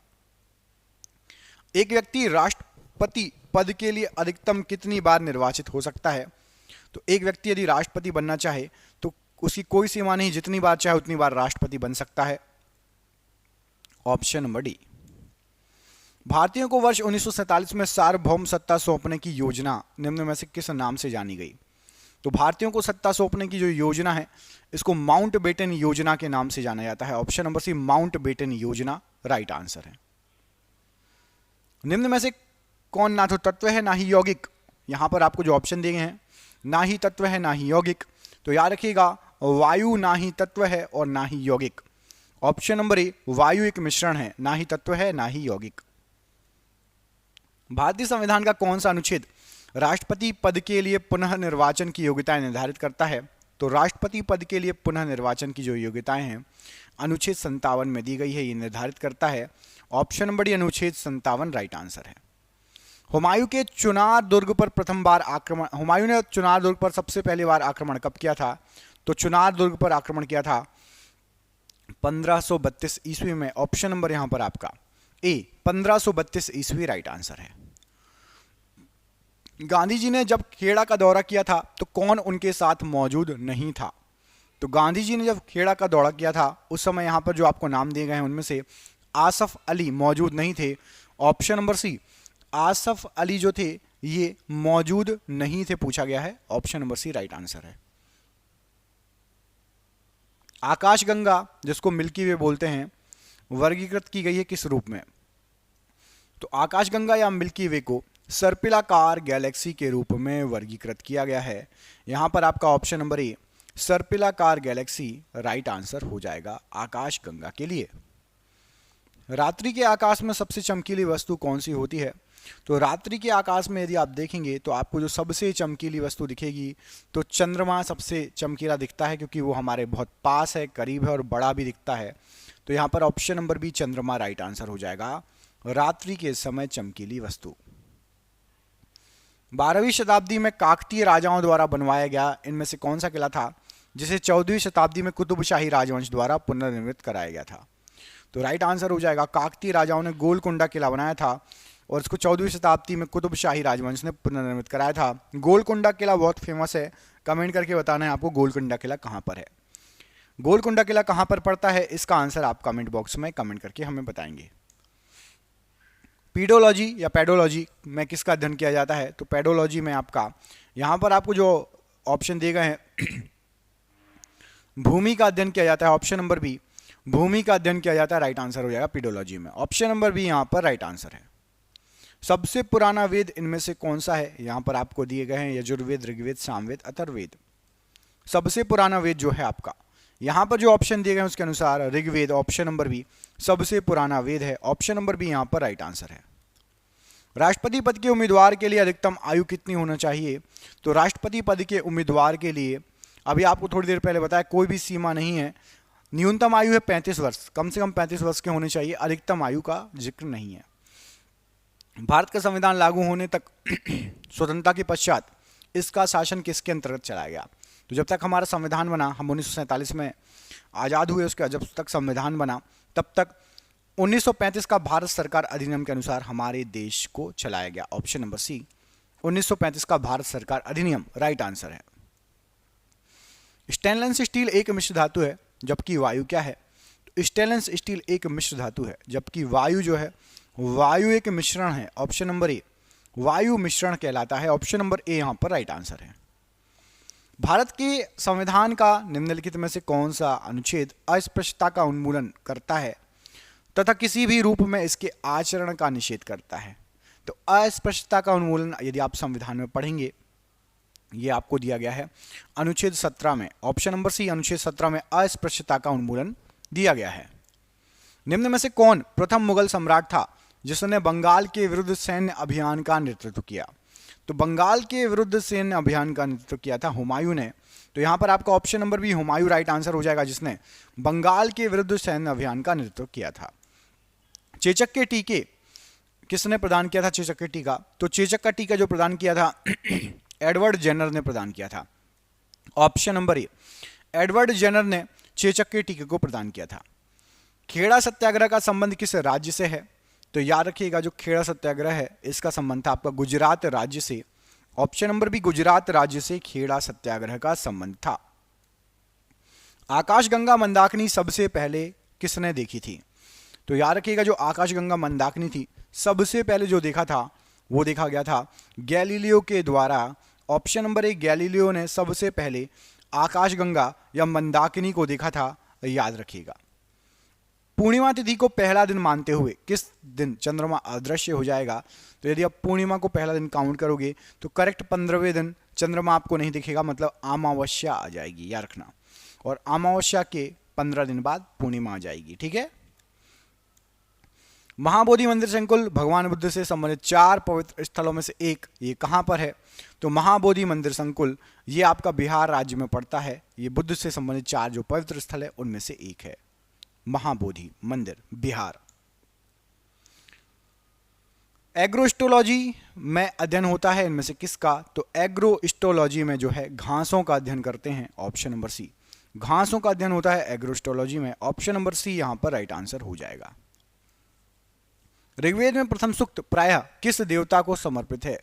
एक व्यक्ति राष्ट्रपति पद के लिए अधिकतम कितनी बार निर्वाचित हो सकता है? तो एक व्यक्ति यदि राष्ट्रपति बनना चाहे तो उसकी कोई सीमा नहीं, जितनी बार चाहे उतनी बार राष्ट्रपति बन सकता है। Option number D. भारतीयों को वर्ष 1947 में सार्वभौम सत्ता सौंपने की योजना निम्न में से किस नाम से जानी गई? तो भारतीयों को सत्ता सौंपने की जो योजना है इसको माउंट बेटन योजना के नाम से जाना जाता है। Option number C Mountbatten योजना राइट आंसर है। निम्न में से कौन ना तो तत्व है ना ही यौगिक? यहां पर आपको जो ऑप्शन दिए हैं ना ही तत्व है ना ही यौगिक, तो याद रखिएगा वायु ना ही तत्व है और ना ही यौगिक। ऑप्शन नंबर ए वायु एक मिश्रण है, ना ही तत्व है ना ही यौगिक। भारतीय संविधान का कौन सा अनुच्छेद राष्ट्रपति पद के लिए पुनः निर्वाचन की योग्यताएं निर्धारित करता है? तो राष्ट्रपति पद के लिए पुनः निर्वाचन की जो योग्यताएं हैं अनुच्छेद 57 में दी गई है, ये निर्धारित करता है। ऑप्शन नंबर डी अनुच्छेद 57 राइट आंसर है। हुमायूं के चुनार दुर्ग पर प्रथम बार आक्रमण, हुमायूं ने चुनार दुर्ग पर सबसे पहली बार आक्रमण कब किया था? तो चुनार दुर्ग पर आक्रमण किया था 1532 ईस्वी में। ऑप्शन नंबर यहां पर आपका ए 1532 ईस्वी राइट आंसर है। गांधी जी ने जब खेड़ा का दौरा किया था तो कौन उनके साथ मौजूद नहीं था? तो गांधी जी ने जब खेड़ा का दौरा किया था उस समय यहां पर जो आपको नाम दिए गए हैं उनमें से आसफ अली मौजूद नहीं थे। Option number C Asaf Ali जो थे ये मौजूद नहीं थे, पूछा गया है। Option number C right answer है। आकाशगंगा जिसको मिल्की वे बोलते हैं वर्गीकृत की गई है किस रूप में? तो आकाशगंगा या मिल्की वे को सर्पिलाकार गैलेक्सी के रूप में वर्गीकृत किया गया है। यहां पर आपका ऑप्शन नंबर ए सर्पिलाकार गैलेक्सी राइट आंसर हो जाएगा आकाशगंगा के लिए। रात्रि के आकाश में सबसे चमकीली वस्तु कौन सी होती है? तो रात्रि के आकाश में यदि आप देखेंगे तो आपको जो सबसे चमकीली वस्तु दिखेगी तो चंद्रमा सबसे चमकीला दिखता है, क्योंकि वो हमारे बहुत पास है, करीब है और बड़ा भी दिखता है। तो यहाँ पर ऑप्शन नंबर बी चंद्रमा राइट आंसर हो जाएगा, रात्रि के समय चमकीली वस्तु। 12वीं शताब्दी में काकतीय राजाओं द्वारा बनवाया गया इनमें से कौन सा किला था जिसे 14वीं शताब्दी में कुतुबशाही राजवंश द्वारा पुनर्निर्मित कराया गया था? तो राइट आंसर हो जाएगा काकतीय राजाओं ने गोलकुंडा किला बनाया था और इसको 14वीं शताब्दी में कुतुबशाही राजवंश ने पुनर्निर्मित कराया था। गोलकुंडा किला बहुत फेमस है, कमेंट करके बताना है आपको गोलकुंडा किला कहाँ पर है। गोलकुंडा किला कहाँ पर पड़ता है, इसका आंसर आप कमेंट बॉक्स में कमेंट करके हमें बताएंगे। पीडोलॉजी या पेडोलॉजी में किसका अध्ययन किया जाता है? तो पेडोलॉजी में आपका यहाँ पर आपको जो ऑप्शन दिए गए हैं भूमि का अध्ययन किया जाता है, ऑप्शन नंबर बी भूमि का अध्ययन किया जाता है, राइट आंसर हो जाएगा पीडोलॉजी में। ऑप्शन नंबर बी यहाँ पर राइट आंसर है। सबसे पुराना वेद इनमें से कौन सा है? यहाँ पर आपको दिए गए हैं यजुर्वेद, ऋग्वेद, सामवेद, अथर्ववेद। सबसे पुराना वेद जो है आपका, यहाँ पर जो ऑप्शन दिए गए हैं उसके अनुसार ऋग्वेद, ऑप्शन नंबर बी सबसे पुराना वेद है, ऑप्शन नंबर बी यहाँ पर राइट आंसर है। राष्ट्रपति पद के उम्मीदवार के लिए अधिकतम आयु कितनी होना चाहिए? तो राष्ट्रपति पद के उम्मीदवार के लिए अभी आपको थोड़ी देर पहले बताया कोई भी सीमा नहीं है, न्यूनतम आयु है 35 वर्ष, कम से कम 35 वर्ष के होने चाहिए, अधिकतम आयु का जिक्र नहीं है। भारत का संविधान लागू होने तक स्वतंत्रता के पश्चात इसका शासन किसके अंतर्गत चलाया गया? तो जब तक हमारा संविधान बना, हम 1947 में आज़ाद हुए, उसके जब तक संविधान बना तब तक 1935 का भारत सरकार अधिनियम के अनुसार हमारे देश को चलाया गया। ऑप्शन नंबर सी 1935 का भारत सरकार अधिनियम राइट आंसर है। स्टेनलेस स्टील एक मिश्र धातु है जबकि वायु क्या है? तो स्टेनलेस स्टील एक मिश्र धातु है जबकि वायु जो है वायु एक मिश्रण है, ऑप्शन नंबर ए वायु मिश्रण कहलाता है, ऑप्शन नंबर ए यहां पर राइट आंसर है। भारत के संविधान का निम्नलिखित में से कौन सा अनुच्छेद अस्पृश्यता का उन्मूलन करता है तथा किसी भी रूप में इसके आचरण का निषेध करता है? तो अस्पृश्यता का उन्मूलन यदि आप संविधान में पढ़ेंगे, ये आपको दिया गया है अनुच्छेद 17 में, ऑप्शन नंबर सी अनुच्छेद 17 में अस्पृश्यता का उन्मूलन दिया गया है। निम्न में से कौन प्रथम मुगल सम्राट था जिसने बंगाल के विरुद्ध सैन्य अभियान का नेतृत्व किया? तो बंगाल के विरुद्ध सैन्य अभियान का नेतृत्व किया था हुमायूं ने। तो यहां पर आपका option number B Humayun right answer हो जाएगा, जिसने बंगाल के विरुद्ध सैन्य अभियान का नेतृत्व किया था। चेचक के टीके किसने प्रदान किया था? चेचक के टीका, तो चेचक का टीका जो प्रदान किया था एडवर्ड जेनर ने प्रदान किया था, option number A Edward Jenner ने चेचक के टीके को प्रदान किया था। खेड़ा सत्याग्रह का संबंध किस राज्य से है? तो याद रखिएगा जो खेड़ा सत्याग्रह है इसका संबंध था आपका गुजरात राज्य से, ऑप्शन नंबर बी गुजरात राज्य से खेड़ा सत्याग्रह का संबंध था। आकाशगंगा मंदाकिनी सबसे पहले किसने देखी थी? तो याद रखिएगा जो आकाशगंगा मंदाकिनी थी सबसे पहले जो देखा था वो देखा गया था गैलीलियो के द्वारा, ऑप्शन नंबर ए गैलीलियो ने सबसे पहले आकाशगंगा या मंदाकिनी को देखा था, याद रखिएगा। पूर्णिमा तिथि को पहला दिन मानते हुए किस दिन चंद्रमा अदृश्य हो जाएगा? तो यदि आप पूर्णिमा को पहला दिन काउंट करोगे तो करेक्ट 15वें दिन चंद्रमा आपको नहीं दिखेगा, मतलब अमावस्या आ जाएगी, याद रखना। और अमावस्या के 15 दिन बाद पूर्णिमा आ जाएगी, ठीक है। महाबोधि मंदिर संकुल भगवान बुद्ध से संबंधित 4 पवित्र स्थलों में से एक, ये कहाँ पर है? तो महाबोधि मंदिर संकुल ये आपका बिहार राज्य में पड़ता है। ये बुद्ध से संबंधित 4 जो पवित्र स्थल है उनमें से एक है महाबोधि मंदिर, बिहार। एग्रोस्टोलॉजी में अध्ययन होता है इनमें से किसका? तो एग्रोस्टोलॉजी में जो है घासों का अध्ययन करते हैं, ऑप्शन नंबर सी घासों का अध्ययन होता है एग्रोस्टोलॉजी में, ऑप्शन नंबर सी यहां पर राइट आंसर हो जाएगा। ऋग्वेद में प्रथम सूक्त प्रायः किस देवता को समर्पित है?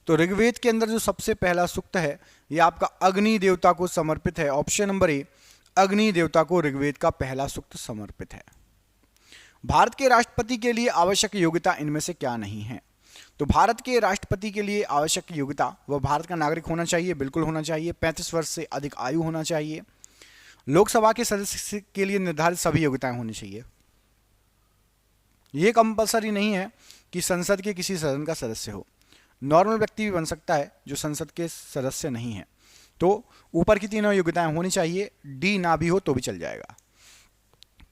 तो ऋग्वेद के अंदर जो सबसे पहला सूक्त है ये आपका अग्नि देवता को समर्पित है, ऑप्शन नंबर ए अग्नि देवता को ऋग्वेद का पहला सूक्त समर्पित है। भारत के राष्ट्रपति के लिए आवश्यक योग्यता इनमें से क्या नहीं है? तो भारत के राष्ट्रपति के लिए आवश्यक योग्यता वह भारत का नागरिक होना चाहिए, बिल्कुल होना चाहिए, 35 वर्ष से अधिक आयु होना चाहिए, लोकसभा के सदस्य के लिए निर्धारित सभी योग्यताएं होनी चाहिए। यह कंपलसरी नहीं है कि संसद के किसी सदन का सदस्य हो, नॉर्मल व्यक्ति भी बन सकता है जो संसद के सदस्य नहीं है। तो ऊपर की तीनों योग्यताएं होनी चाहिए, डी ना भी हो तो भी चल जाएगा।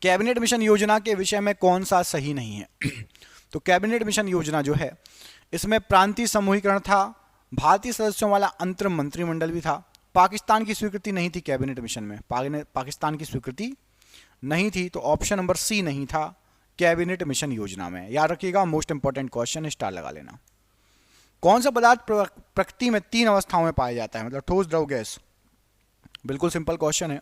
कैबिनेट मिशन योजना के विषय में कौन सा सही नहीं है? तो कैबिनेट मिशन योजना जो है इसमें प्रांतीय समूहीकरण था, भारतीय सदस्यों वाला अंतर मंत्रिमंडल भी था, पाकिस्तान की स्वीकृति नहीं थी कैबिनेट मिशन में, पाकिस्तान की स्वीकृति नहीं थी, तो ऑप्शन नंबर सी नहीं था कैबिनेट मिशन योजना में। याद रखिएगा, मोस्ट इंपॉर्टेंट क्वेश्चन, स्टार लगा लेना। कौन सा पदार्थ प्रकृति में 3 अवस्थाओं में पाया जाता है, मतलब ठोस, द्रव, गैस? बिल्कुल सिंपल क्वेश्चन है।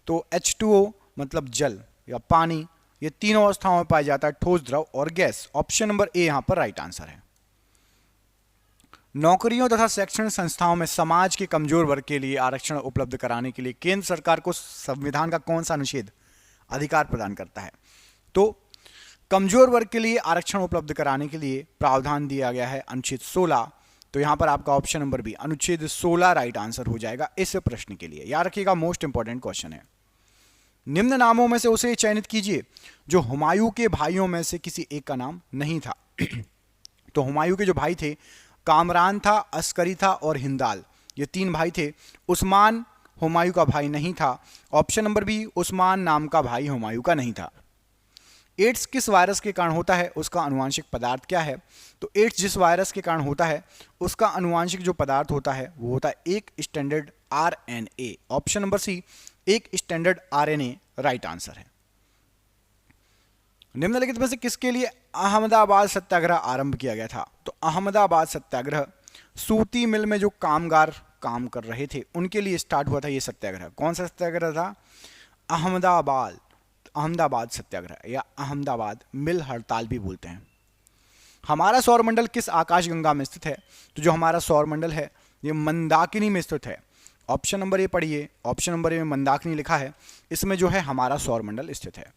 तो H2O मतलब जल या पानी, ये 3 अवस्थाओं में पाया जाता है, ठोस, द्रव और गैस। ऑप्शन नंबर ए यहां पर राइट आंसर है। नौकरियों तथा शैक्षणिक संस्थाओं में समाज के कमजोर वर्ग के लिए आरक्षण उपलब्ध कराने के लिए केंद्र सरकार को संविधान का कौन सा अनुच्छेद अधिकार प्रदान करता है? तो कमजोर वर्ग के लिए आरक्षण उपलब्ध कराने के लिए प्रावधान दिया गया है अनुच्छेद 16। तो यहां पर आपका ऑप्शन नंबर बी अनुच्छेद 16 राइट आंसर हो जाएगा इस प्रश्न के लिए। याद रखिएगा, मोस्ट इंपॉर्टेंट क्वेश्चन है। निम्न नामों में से उसे चयनित कीजिए जो हुमायूं के भाइयों में से किसी एक का नाम नहीं था। तो हुमायूं के जो भाई थे, कामरान था, अस्करी था और हिंदाल, ये 3 भाई थे। उस्मान हुमायूं का भाई नहीं था। ऑप्शन नंबर बी उस्मान नाम का भाई हुमायूं का नहीं था। एड्स किस वायरस के कारण होता है, उसका अनुवांशिक पदार्थ क्या है? तो एड्स जिस वायरस के कारण होता है उसका अनुवांशिक जो पदार्थ होता है वो होता है एक standard RNA। Option number C एक स्टैंडर्ड RNA राइट आंसर है। निम्नलिखित में से किसके लिए अहमदाबाद सत्याग्रह आरंभ किया गया था? तो अहमदाबाद सत्याग्रह सूती मिल में जो कामगार काम कर रहे थे उनके लिए स्टार्ट हुआ था ये सत्याग्रह। कौन सा सत्याग्रह था? अहमदाबाद सत्याग्रह या अहमदाबाद मिल हड़ताल भी बोलते हैं। हमारा सौरमंडल किस आकाशगंगा में स्थित है? तो जो हमारा सौरमंडल है ये मंदाकिनी में स्थित है। ऑप्शन नंबर ए पढ़िए, ऑप्शन नंबर ए में मंदाकिनी लिखा है, इसमें जो है हमारा सौरमंडल स्थित है।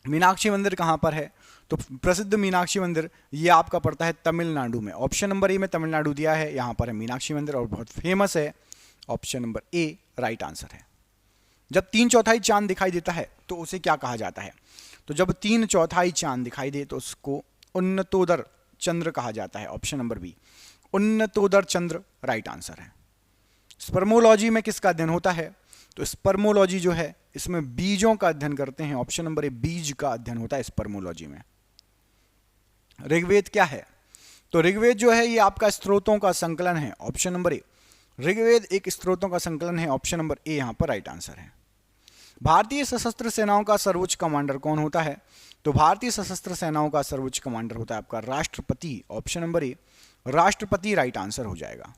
मीनाक्षी मंदिर कहाँ पर है? तो प्रसिद्ध मीनाक्षी मंदिर ये आपका पड़ता है तमिलनाडु में। ऑप्शन नंबर ए में तमिलनाडु दिया है, यहाँ पर है मीनाक्षी मंदिर और बहुत फेमस है। ऑप्शन नंबर ए राइट आंसर है। जब 3/4 चांद दिखाई देता है तो उसे क्या कहा जाता है? तो जब 3/4 चांद दिखाई दे तो उसको उन्नतोदर चंद्र कहा जाता है। ऑप्शन नंबर बी उन्नतोदर चंद्र राइट आंसर है। स्पर्मोलॉजी में किसका अध्ययन होता है? तो स्पर्मोलॉजी जो है इसमें बीजों का अध्ययन करते हैं। ऑप्शन नंबर ए बीज का अध्ययन होता है स्पर्मोलॉजी में। ऋग्वेद क्या है? तो ऋग्वेद जो है ये आपका स्त्रोतों का संकलन है। ऑप्शन नंबर ए ऋग्वेद एक स्त्रोतों का संकलन है। ऑप्शन नंबर ए यहां पर राइट आंसर है। भारतीय सशस्त्र सेनाओं का सर्वोच्च कमांडर कौन होता है? तो भारतीय सशस्त्र सेनाओं का सर्वोच्च कमांडर होता है आपका राष्ट्रपति। ऑप्शन नंबर ए राष्ट्रपति राइट आंसर हो जाएगा।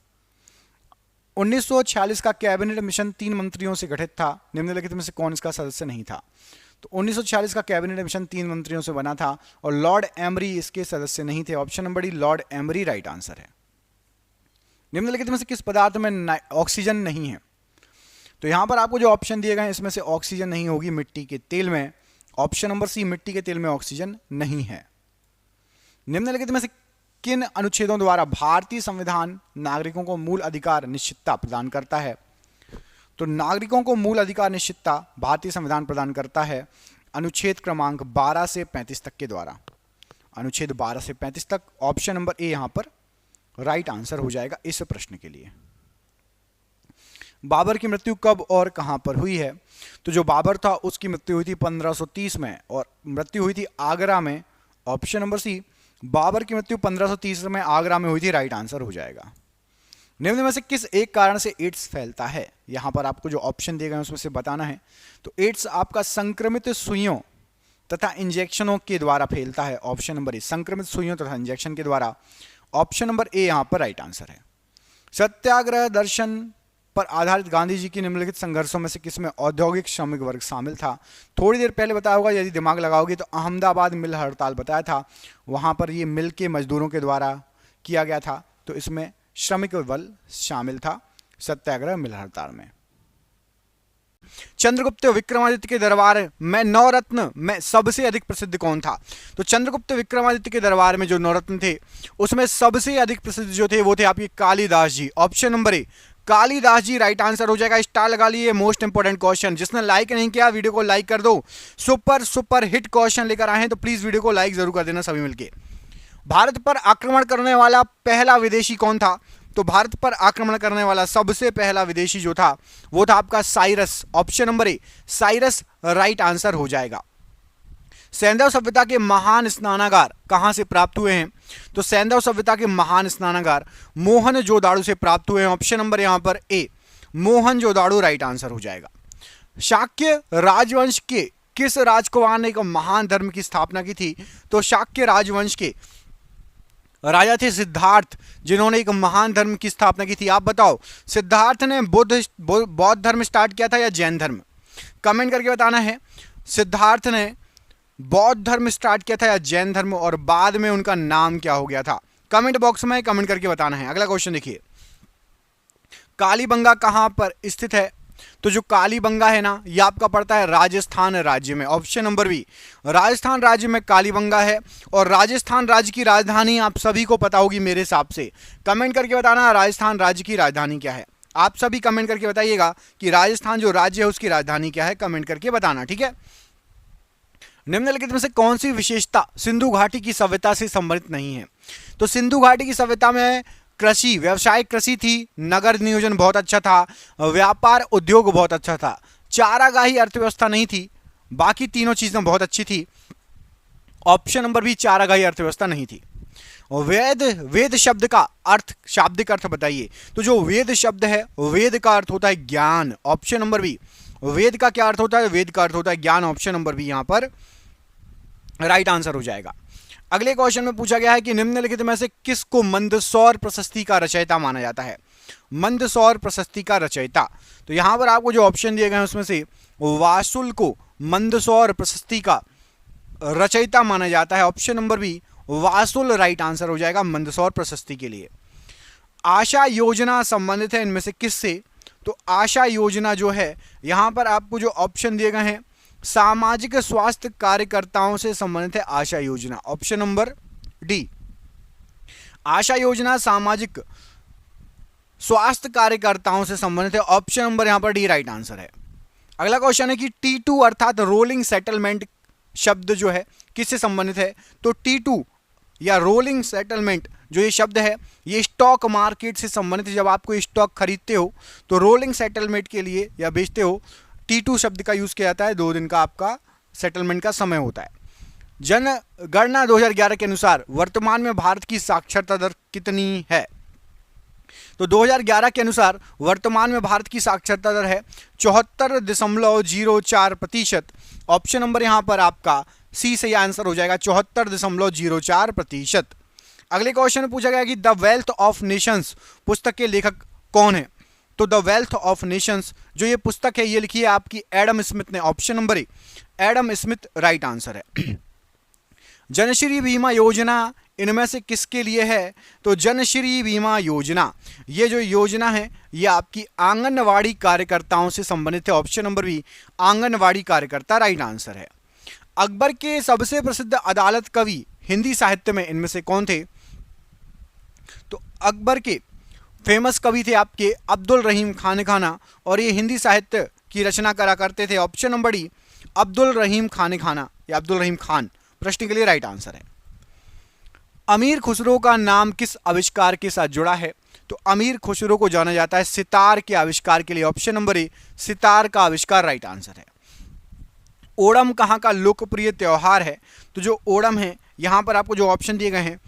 1946 का कैबिनेट मिशन 3 मंत्रियों से गठित था, निम्नलिखित में से कौन इसका सदस्य नहीं था? तो 1946 का कैबिनेट मिशन 3 मंत्रियों से बना था और लॉर्ड एमरी इसके सदस्य नहीं थे। Option number D Lord emery right answer है। निम्नलिखित में से किस पदार्थ में ऑक्सीजन नहीं है? तो यहां पर आपको जो ऑप्शन दिए गए हैं इसमें से ऑक्सीजन नहीं होगी मिट्टी के तेल में। ऑप्शन नंबर सी मिट्टी के तेल में ऑक्सीजन नहीं है। निम्नलिखित में से किन अनुच्छेदों द्वारा भारतीय संविधान नागरिकों को मूल अधिकार निश्चितता प्रदान करता है? तो नागरिकों को मूल अधिकार निश्चितता भारतीय संविधान प्रदान करता है अनुच्छेद क्रमांक 12 से 35 तक के द्वारा। अनुच्छेद 12 से 35 तक। ऑप्शन नंबर ए यहां पर राइट आंसर हो जाएगा इस प्रश्न के लिए। बाबर की मृत्यु कब और कहां पर हुई है? तो जो बाबर था उसकी मृत्यु हुई थी 1530 में और मृत्यु हुई थी आगरा में। ऑप्शन नंबर सी बाबर की मृत्यु 1530 में आगरा में हुई थी राइट आंसर हो जाएगा। निम्न में से किस एक कारण से एड्स फैलता है? यहां पर आपको जो ऑप्शन दिए गए हैं उसमें से बताना है। तो एड्स आपका संक्रमित सुइयों तथा इंजेक्शनों के द्वारा फैलता है। ऑप्शन नंबर ए संक्रमित सुइयों तथा इंजेक्शन के द्वारा। ऑप्शन नंबर ए यहां पर राइट आंसर है। सत्याग्रह दर्शन पर आधारित गांधी जी की निम्नलिखित संघर्षों में से किसमें औद्योगिक श्रमिक वर्ग शामिल था? थोड़ी देर पहले बताया होगा, यदि दिमाग लगाओगे तो अहमदाबाद मिल हड़ताल बताया था, वहां पर ये मिल के मजदूरों के द्वारा किया गया था, तो इसमें श्रमिक बल शामिल था सत्याग्रह मिल हड़ताल में। चंद्रगुप्त विक्रमादित्य के दरबार में नवरत्न में सबसे अधिक प्रसिद्ध कौन था? तो चंद्रगुप्त विक्रमादित्य के दरबार में जो नवरत्न थे उसमें सबसे अधिक प्रसिद्ध जो थे वो थे आपके Kalidas ji. Option number A Kalidas ji right answer हो जाएगा। स्टार लगा लिए, मोस्ट इंपोर्टेंट क्वेश्चन। जिसने लाइक नहीं किया वीडियो को लाइक कर दो। सुपर हिट क्वेश्चन लेकर आए हैं तो प्लीज वीडियो को लाइक जरूर कर देना सभी मिलके। भारत पर आक्रमण करने वाला पहला विदेशी कौन था? तो भारत पर आक्रमण करने वाला सबसे पहला विदेशी जो था वो था आपका साइरस। ऑप्शन नंबर ए साइरस राइट आंसर हो जाएगा। सैंधव सभ्यता के महान स्नानागार कहां से प्राप्त हुए हैं? तो सैंधव सभ्यता के महान स्नानागार मोहनजोदाड़ो से प्राप्त हुए हैं। ऑप्शन नंबर यहां पर ए मोहनजोदाड़ो राइट आंसर हो जाएगा। शाक्य राजवंश के किस राजकुमार ने एक महान धर्म की स्थापना की थी? तो शाक्य राजवंश के राजा थे सिद्धार्थ, जिन्होंने एक महान धर्म की स्थापना की थी। आप बताओ, सिद्धार्थ ने बौद्ध धर्म स्टार्ट किया था या जैन धर्म? कमेंट करके बताना है, सिद्धार्थ ने बौद्ध धर्म स्टार्ट किया था या जैन धर्म, और बाद में उनका नाम क्या हो गया था? कमेंट बॉक्स में कमेंट करके बताना है। अगला क्वेश्चन देखिए, कालीबंगा कहां पर स्थित है? तो जो कालीबंगा है ना, ये आपका पड़ता है राजस्थान राज्य में। ऑप्शन नंबर बी, राजस्थान राज्य में कालीबंगा है। और राजस्थान राज्य की राजधानी आप सभी को पता होगी मेरे हिसाब से। कमेंट करके बताना राजस्थान राज्य की राजधानी क्या है। आप सभी कमेंट करके बताइएगा कि राजस्थान जो राज्य है उसकी राजधानी क्या है, कमेंट करके बताना, ठीक है। निम्नलिखित में से कौन सी विशेषता सिंधु घाटी की सभ्यता से संबंधित नहीं है? तो सिंधु घाटी की सभ्यता में कृषि, व्यावसायिक कृषि थी, नगर नियोजन बहुत अच्छा था, व्यापार उद्योग बहुत अच्छा था, चारागाही अर्थव्यवस्था नहीं थी, बाकी तीनों चीजें बहुत अच्छी थी। ऑप्शन नंबर बी, चारागाही अर्थव्यवस्था नहीं थी। वेद शब्द का अर्थ, शाब्दिक अर्थ बताइए। तो जो वेद शब्द है, वेद का अर्थ होता है ज्ञान। ऑप्शन नंबर बी, वेद का क्या अर्थ होता है? वेद का अर्थ होता है ज्ञान। ऑप्शन नंबर बी यहां पर राइट आंसर हो जाएगा। अगले क्वेश्चन में पूछा गया है कि निम्नलिखित में से किसको मंदसौर प्रशस्ति का रचयिता माना जाता है? मंदसौर प्रशस्ति का रचयिता, तो यहां पर आपको जो ऑप्शन दिए गए हैं उसमें से वासुल को मंदसौर प्रशस्ति का रचयिता माना जाता है। Option number B, Vasul right answer हो जाएगा मंदसौर प्रशस्ति के लिए। आशा योजना संबंधित है इनमें से किससे? तो आशा योजना जो है, यहां पर आपको जो ऑप्शन दिए गए हैं, सामाजिक स्वास्थ्य कार्यकर्ताओं से संबंधित है आशा योजना। ऑप्शन नंबर डी, आशा योजना सामाजिक स्वास्थ्य कार्यकर्ताओं से संबंधित है। ऑप्शन नंबर यहां पर डी राइट आंसर है। अगला क्वेश्चन है कि T2 अर्थात रोलिंग सेटलमेंट शब्द जो है किससे संबंधित है? तो T2 या रोलिंग सेटलमेंट जो ये शब्द है, ये स्टॉक मार्केट से संबंधित है। जब आप कोई स्टॉक खरीदते हो तो रोलिंग सेटलमेंट के लिए या बेचते हो, T2 शब्द का यूज किया जाता है। 2 दिन का आपका सेटलमेंट का समय होता है। जनगणना 2011 के अनुसार वर्तमान में भारत की साक्षरता दर कितनी है? तो 2011 के अनुसार वर्तमान में भारत की साक्षरता दर है 74.04%। ऑप्शन नंबर यहां पर आपका सी से आंसर हो जाएगा, 74.04%। अगले क्वेश्चन में पूछा गया कि द वेल्थ ऑफ नेशंस पुस्तक के लेखक कौन है? तो द वेल्थ ऑफ नेशंस जो ये पुस्तक है, ये लिखी है आपकी एडम स्मिथ ने। ऑप्शन नंबर ए, एडम स्मिथ राइट आंसर है। जनश्री बीमा योजना इनमें से किसके लिए है? तो जनश्री बीमा योजना, ये जो योजना है ये आपकी आंगनवाड़ी कार्यकर्ताओं से संबंधित है। ऑप्शन नंबर बी, आंगनवाड़ी कार्यकर्ता राइट आंसर है। अकबर के सबसे प्रसिद्ध अदालत कवि हिंदी साहित्य में इनमें से कौन थे? तो अकबर के फेमस कवि थे आपके अब्दुल रहीम खान खाना, और ये हिंदी साहित्य की रचना करा करते थे। ऑप्शन नंबर डी, अब्दुल रहीम खान खाना या अब्दुल रहीम खान प्रश्न के लिए राइट आंसर है। अमीर खुसरो का नाम किस आविष्कार के साथ जुड़ा है? तो अमीर खुसरो को जाना जाता है सितार के आविष्कार के लिए। ऑप्शन नंबर ए, सितार का आविष्कार राइट आंसर है। ओणम कहाँ का लोकप्रिय त्योहार है? तो जो ओणम है, यहां पर आपको जो ऑप्शन दिए गए हैं,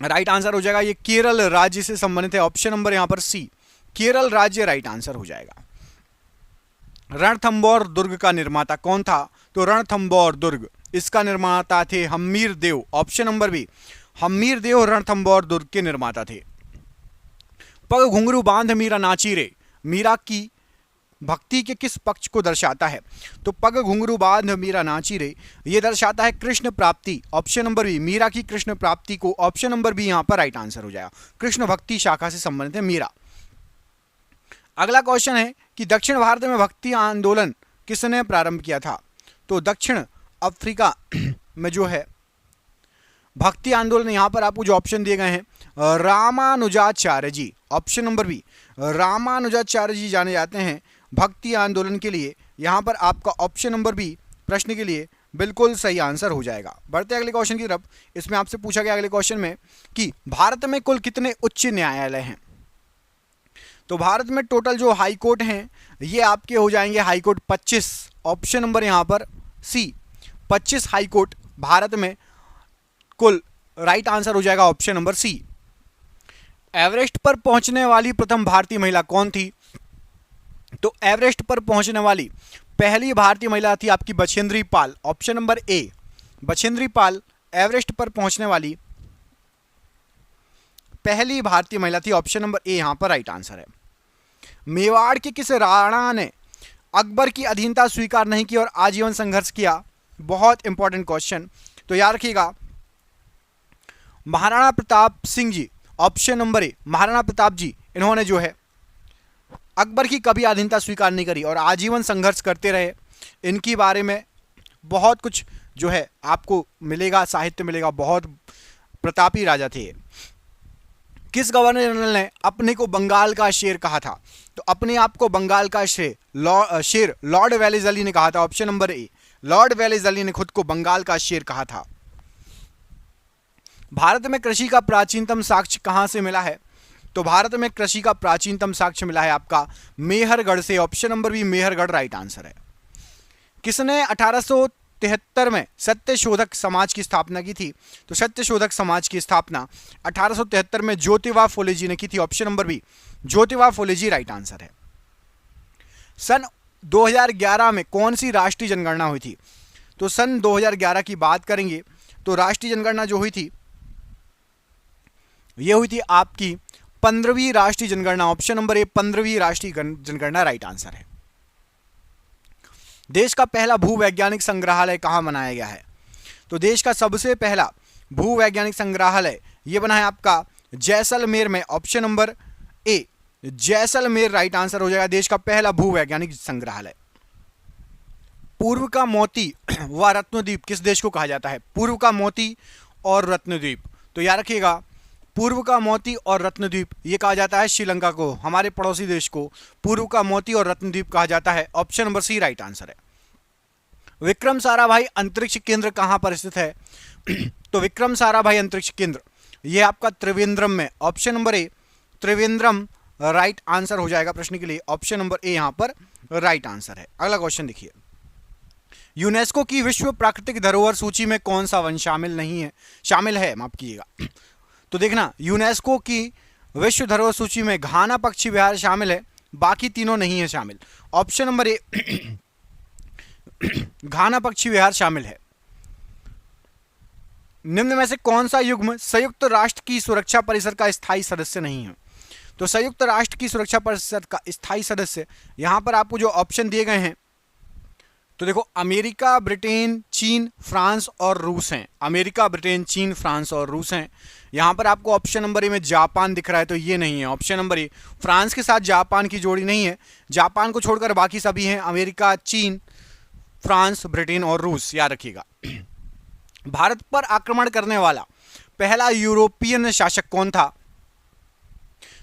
राइट आंसर हो जाएगा ये केरल राज्य से संबंधित है। ऑप्शन नंबर यहां पर सी, केरल राज्य राइट आंसर हो जाएगा। रणथंबोर दुर्ग का निर्माता कौन था? तो रणथंबोर दुर्ग, इसका निर्माता थे हम्मीर देव। ऑप्शन नंबर बी, हम्मीर देव रणथंबोर दुर्ग के निर्माता थे। पग घुंघरू बांध मीरा नाची रे, मीरा की भक्ति के किस पक्ष को दर्शाता है? तो पग घुंघरू बांध मीरा नाची रे, ये दर्शाता है कृष्ण प्राप्ति। ऑप्शन नंबर बी, मीरा की कृष्ण प्राप्ति को। ऑप्शन नंबर बी यहां पर राइट आंसर हो जाएगा, कृष्ण भक्ति शाखा से संबंधित है मीरा। अगला क्वेश्चन है कि दक्षिण भारत में भक्ति आंदोलन किसने प्रारंभ किया था? तो दक्षिण अफ्रीका में जो है भक्ति आंदोलन, यहां पर आपको जो ऑप्शन दिए गए हैं, Ramanujacharya ji. Option number B, Ramanujacharya ji जाने जाते हैं भक्ति आंदोलन के लिए। यहां पर आपका ऑप्शन नंबर बी प्रश्न के लिए बिल्कुल सही आंसर हो जाएगा। बढ़ते अगले क्वेश्चन की तरफ। इसमें आपसे पूछा गया अगले क्वेश्चन में कि भारत में कुल कितने उच्च न्यायालय हैं? तो भारत में टोटल जो हाई कोर्ट हैं ये आपके हो जाएंगे हाई कोर्ट 25। ऑप्शन नंबर यहां पर सी, 25 हाई कोर्ट भारत में कुल राइट आंसर हो जाएगा, ऑप्शन नंबर सी। एवरेस्ट पर पहुंचने वाली प्रथम भारतीय महिला कौन थी? तो एवरेस्ट पर पहुंचने वाली पहली भारतीय महिला थी आपकी Bachendri Pal. Option number A, Bachendri Pal Everest पर पहुंचने वाली पहली भारतीय महिला थी। ऑप्शन नंबर ए यहां पर राइट आंसर है। मेवाड़ के किस राणा ने अकबर की अधीनता स्वीकार नहीं की और आजीवन संघर्ष किया? बहुत इंपॉर्टेंट क्वेश्चन, तो याद रखिएगा Maharana Pratap Singh ji. Option number A Maharana Pratap ji, इन्होंने जो है अकबर की कभी अधीनता स्वीकार नहीं करी और आजीवन संघर्ष करते रहे। इनके बारे में बहुत कुछ जो है आपको मिलेगा, साहित्य मिलेगा, बहुत प्रतापी राजा थे। किस गवर्नर जनरल ने अपने को बंगाल का शेर कहा था? तो अपने आप को बंगाल का शेर लॉर्ड वेलेस्ली ने कहा था। ऑप्शन नंबर ए लॉर्ड वेलेस्ली ने खुद को बंगाल का शेर कहा था। भारत में कृषि का प्राचीनतम साक्ष्य कहां से मिला है? तो भारत में कृषि का प्राचीनतम साक्ष्य मिला है आपका मेहरगढ़ से। Option number B Mehrgarh right answer है। किसने 1873 में सत्यशोधक समाज की स्थापना की थी? तो सत्यशोधक समाज की स्थापना 1873 में ज्योतिबा फुले जी ने की थी। Option number B Jyotiba Phule जी राइट आंसर है। सन 2011 में कौन सी राष्ट्रीय जनगणना हुई थी? तो सन 2011 की बात करेंगे तो राष्ट्रीय जनगणना जो हुई थी यह हुई थी आपकी 15वीं राष्ट्रीय जनगणना। ऑप्शन नंबर ए 15वीं राष्ट्रीय जनगणना राइट आंसर है। देश का पहला भूवैज्ञानिक संग्रहालय कहां बनाया गया है? तो देश का सबसे पहला भूवैज्ञानिक संग्रहालय यह बना है आपका जैसलमेर में। ऑप्शन नंबर ए जैसलमेर राइट आंसर हो जाएगा। देश का पहला भूवैज्ञानिक संग्रहालय। पूर्व का मोती व रत्नद्वीप किस देश को कहा जाता है? पूर्व का मोती और रत्नद्वीप, तो याद रखिएगा पूर्व का मोती और रत्नद्वीप ये कहा जाता है श्रीलंका को, हमारे पड़ोसी देश को पूर्व का मोती और रत्नद्वीप कहा जाता है। Option number C right answer है। विक्रम साराभाई अंतरिक्ष केंद्र कहां पर स्थित है? तो विक्रम साराभाई अंतरिक्ष केंद्र ये आपका त्रिवेंद्रम में। ऑप्शन नंबर ए त्रिवेंद्रम राइट आंसर हो जाएगा प्रश्न के लिए। ऑप्शन नंबर ए यहां पर राइट आंसर है। अगला क्वेश्चन देखिए, यूनेस्को की विश्व प्राकृतिक धरोहर सूची में कौन सा वन शामिल है माफ कीजिएगा। तो देखना यूनेस्को की विश्व धरोहर सूची में घाना पक्षी विहार शामिल है, बाकी तीनों नहीं है शामिल। ऑप्शन नंबर ए घाना पक्षी विहार शामिल है। निम्न में से कौन सा युग्म संयुक्त राष्ट्र की सुरक्षा परिषद का स्थायी सदस्य नहीं है? तो संयुक्त राष्ट्र की सुरक्षा परिषद का स्थायी सदस्य यहां पर आपको जो ऑप्शन दिए गए हैं तो देखो अमेरिका, ब्रिटेन, चीन, फ्रांस और रूस हैं। अमेरिका, ब्रिटेन, चीन, फ्रांस और रूस हैं। यहां पर आपको ऑप्शन नंबर ए में जापान दिख रहा है, तो ये नहीं है। ऑप्शन नंबर ए फ्रांस के साथ जापान की जोड़ी नहीं है। जापान को छोड़कर बाकी सभी हैं अमेरिका, चीन, फ्रांस, ब्रिटेन और रूस, याद रखिएगा। भारत पर आक्रमण करने वाला पहला यूरोपियन शासक कौन था?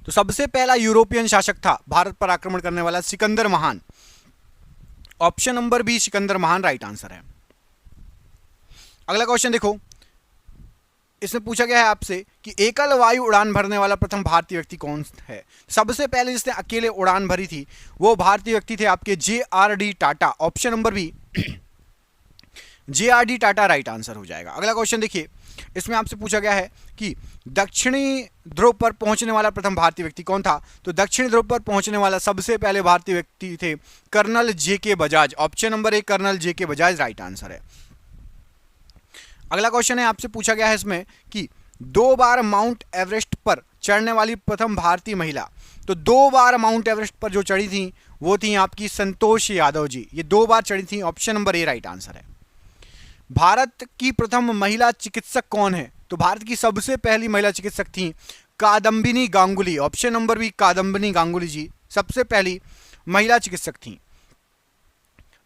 तो सबसे पहला यूरोपियन शासक था भारत पर आक्रमण करने वाला सिकंदर महान। ऑप्शन नंबर बी सिकंदर महान राइट आंसर है। अगला क्वेश्चन देखो, इसमें पूछा गया है आपसे कि एकल वायु उड़ान भरने वाला प्रथम भारतीय व्यक्ति कौन है? सबसे पहले जिसने अकेले उड़ान भरी थी वो भारतीय व्यक्ति थे आपके JRD Tata. Option number B JRD Tata right answer हो जाएगा। अगला क्वेश्चन देखिए, इसमें आपसे पूछा गया है कि दक्षिणी ध्रुव पर पहुंचने वाला प्रथम भारतीय व्यक्ति कौन था? तो दक्षिणी ध्रुव पर पहुंचने वाला सबसे पहले भारतीय व्यक्ति थे Colonel JK Bajaj. Option number A Colonel JK Bajaj right answer है। अगला क्वेश्चन है आपसे पूछा गया है इसमें कि 2 बार माउंट एवरेस्ट पर चढ़ने वाली प्रथम भारतीय महिला। तो 2 बार माउंट एवरेस्ट पर जो चढ़ी थी वो थी आपकी संतोष यादव जी, ये 2 बार चढ़ी थी। ऑप्शन नंबर ए राइट आंसर है। भारत की प्रथम महिला चिकित्सक कौन है? तो भारत की सबसे पहली महिला चिकित्सक थी Kadambini Ganguly. Option number B Kadambini Ganguly ji सबसे पहली महिला चिकित्सक थी।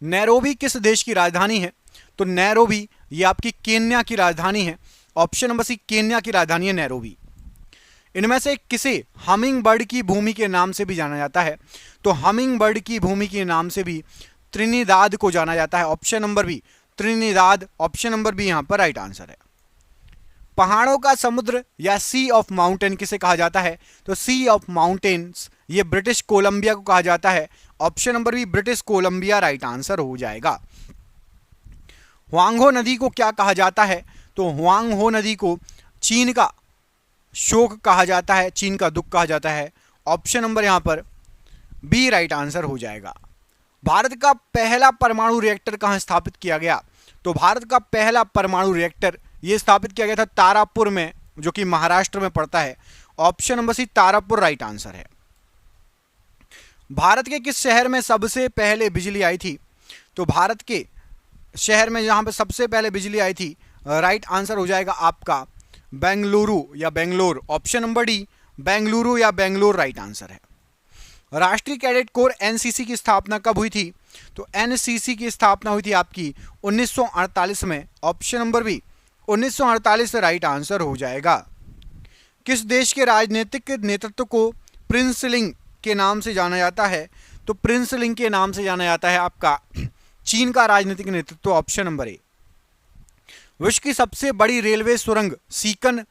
नैरोबी किस देश की राजधानी है? तो नैरोबी ये आपकी केन्या की राजधानी है। ऑप्शन नंबर सी केन्या की राजधानी है नैरोबी। इनमें से किसे हमिंग बर्ड की भूमि के नाम से भी जाना जाता है? तो हमिंग बर्ड की भूमि के नाम से भी त्रिनिदाद को जाना जाता है। Option number B Trinidad. Option number B यहां पर राइट आंसर है। पहाड़ों का समुद्र या सी ऑफ माउंटेन किसे कहा जाता है? तो सी ऑफ माउंटेन्स ये ब्रिटिश कोलंबिया को कहा जाता है। Option number B British Columbia right answer हो जाएगा। हुआंगहो नदी को क्या कहा जाता है? तो हुआंगहो नदी को चीन का शोक कहा जाता है, चीन का दुख कहा जाता है। ऑप्शन नंबर यहां पर बी राइट आंसर हो जाएगा। भारत का पहला परमाणु रिएक्टर कहां स्थापित किया गया? तो भारत का पहला परमाणु रिएक्टर यह स्थापित किया गया था तारापुर में, जो कि महाराष्ट्र में पड़ता है। Option number C Tarapur right answer है। भारत के किस शहर में सबसे पहले बिजली आई थी? तो भारत के शहर में जहां पर सबसे पहले बिजली आई थी, राइट आंसर हो जाएगा आपका बेंगलुरु या Bangalore. Option number D Bengaluru या बेंगलोर राइट आंसर है। राष्ट्रीय कैडेट कोर एनसीसी की स्थापना कब हुई थी? तो एनसीसी की स्थापना हुई थी आपकी 1948 में। Option number B 1948 right answer हो जाएगा। किस देश के राजनीतिक नेतृत्व को प्रिंस लिंग के नाम से जाना जाता है? तो प्रिंस लिंग के नाम से जाना जाता है आपका चीन का राजनीतिक नेतृत्व। ऑप्शन नंबर ए। विश्व की सबसे बड़ी रेलवे सुरंग सीकन,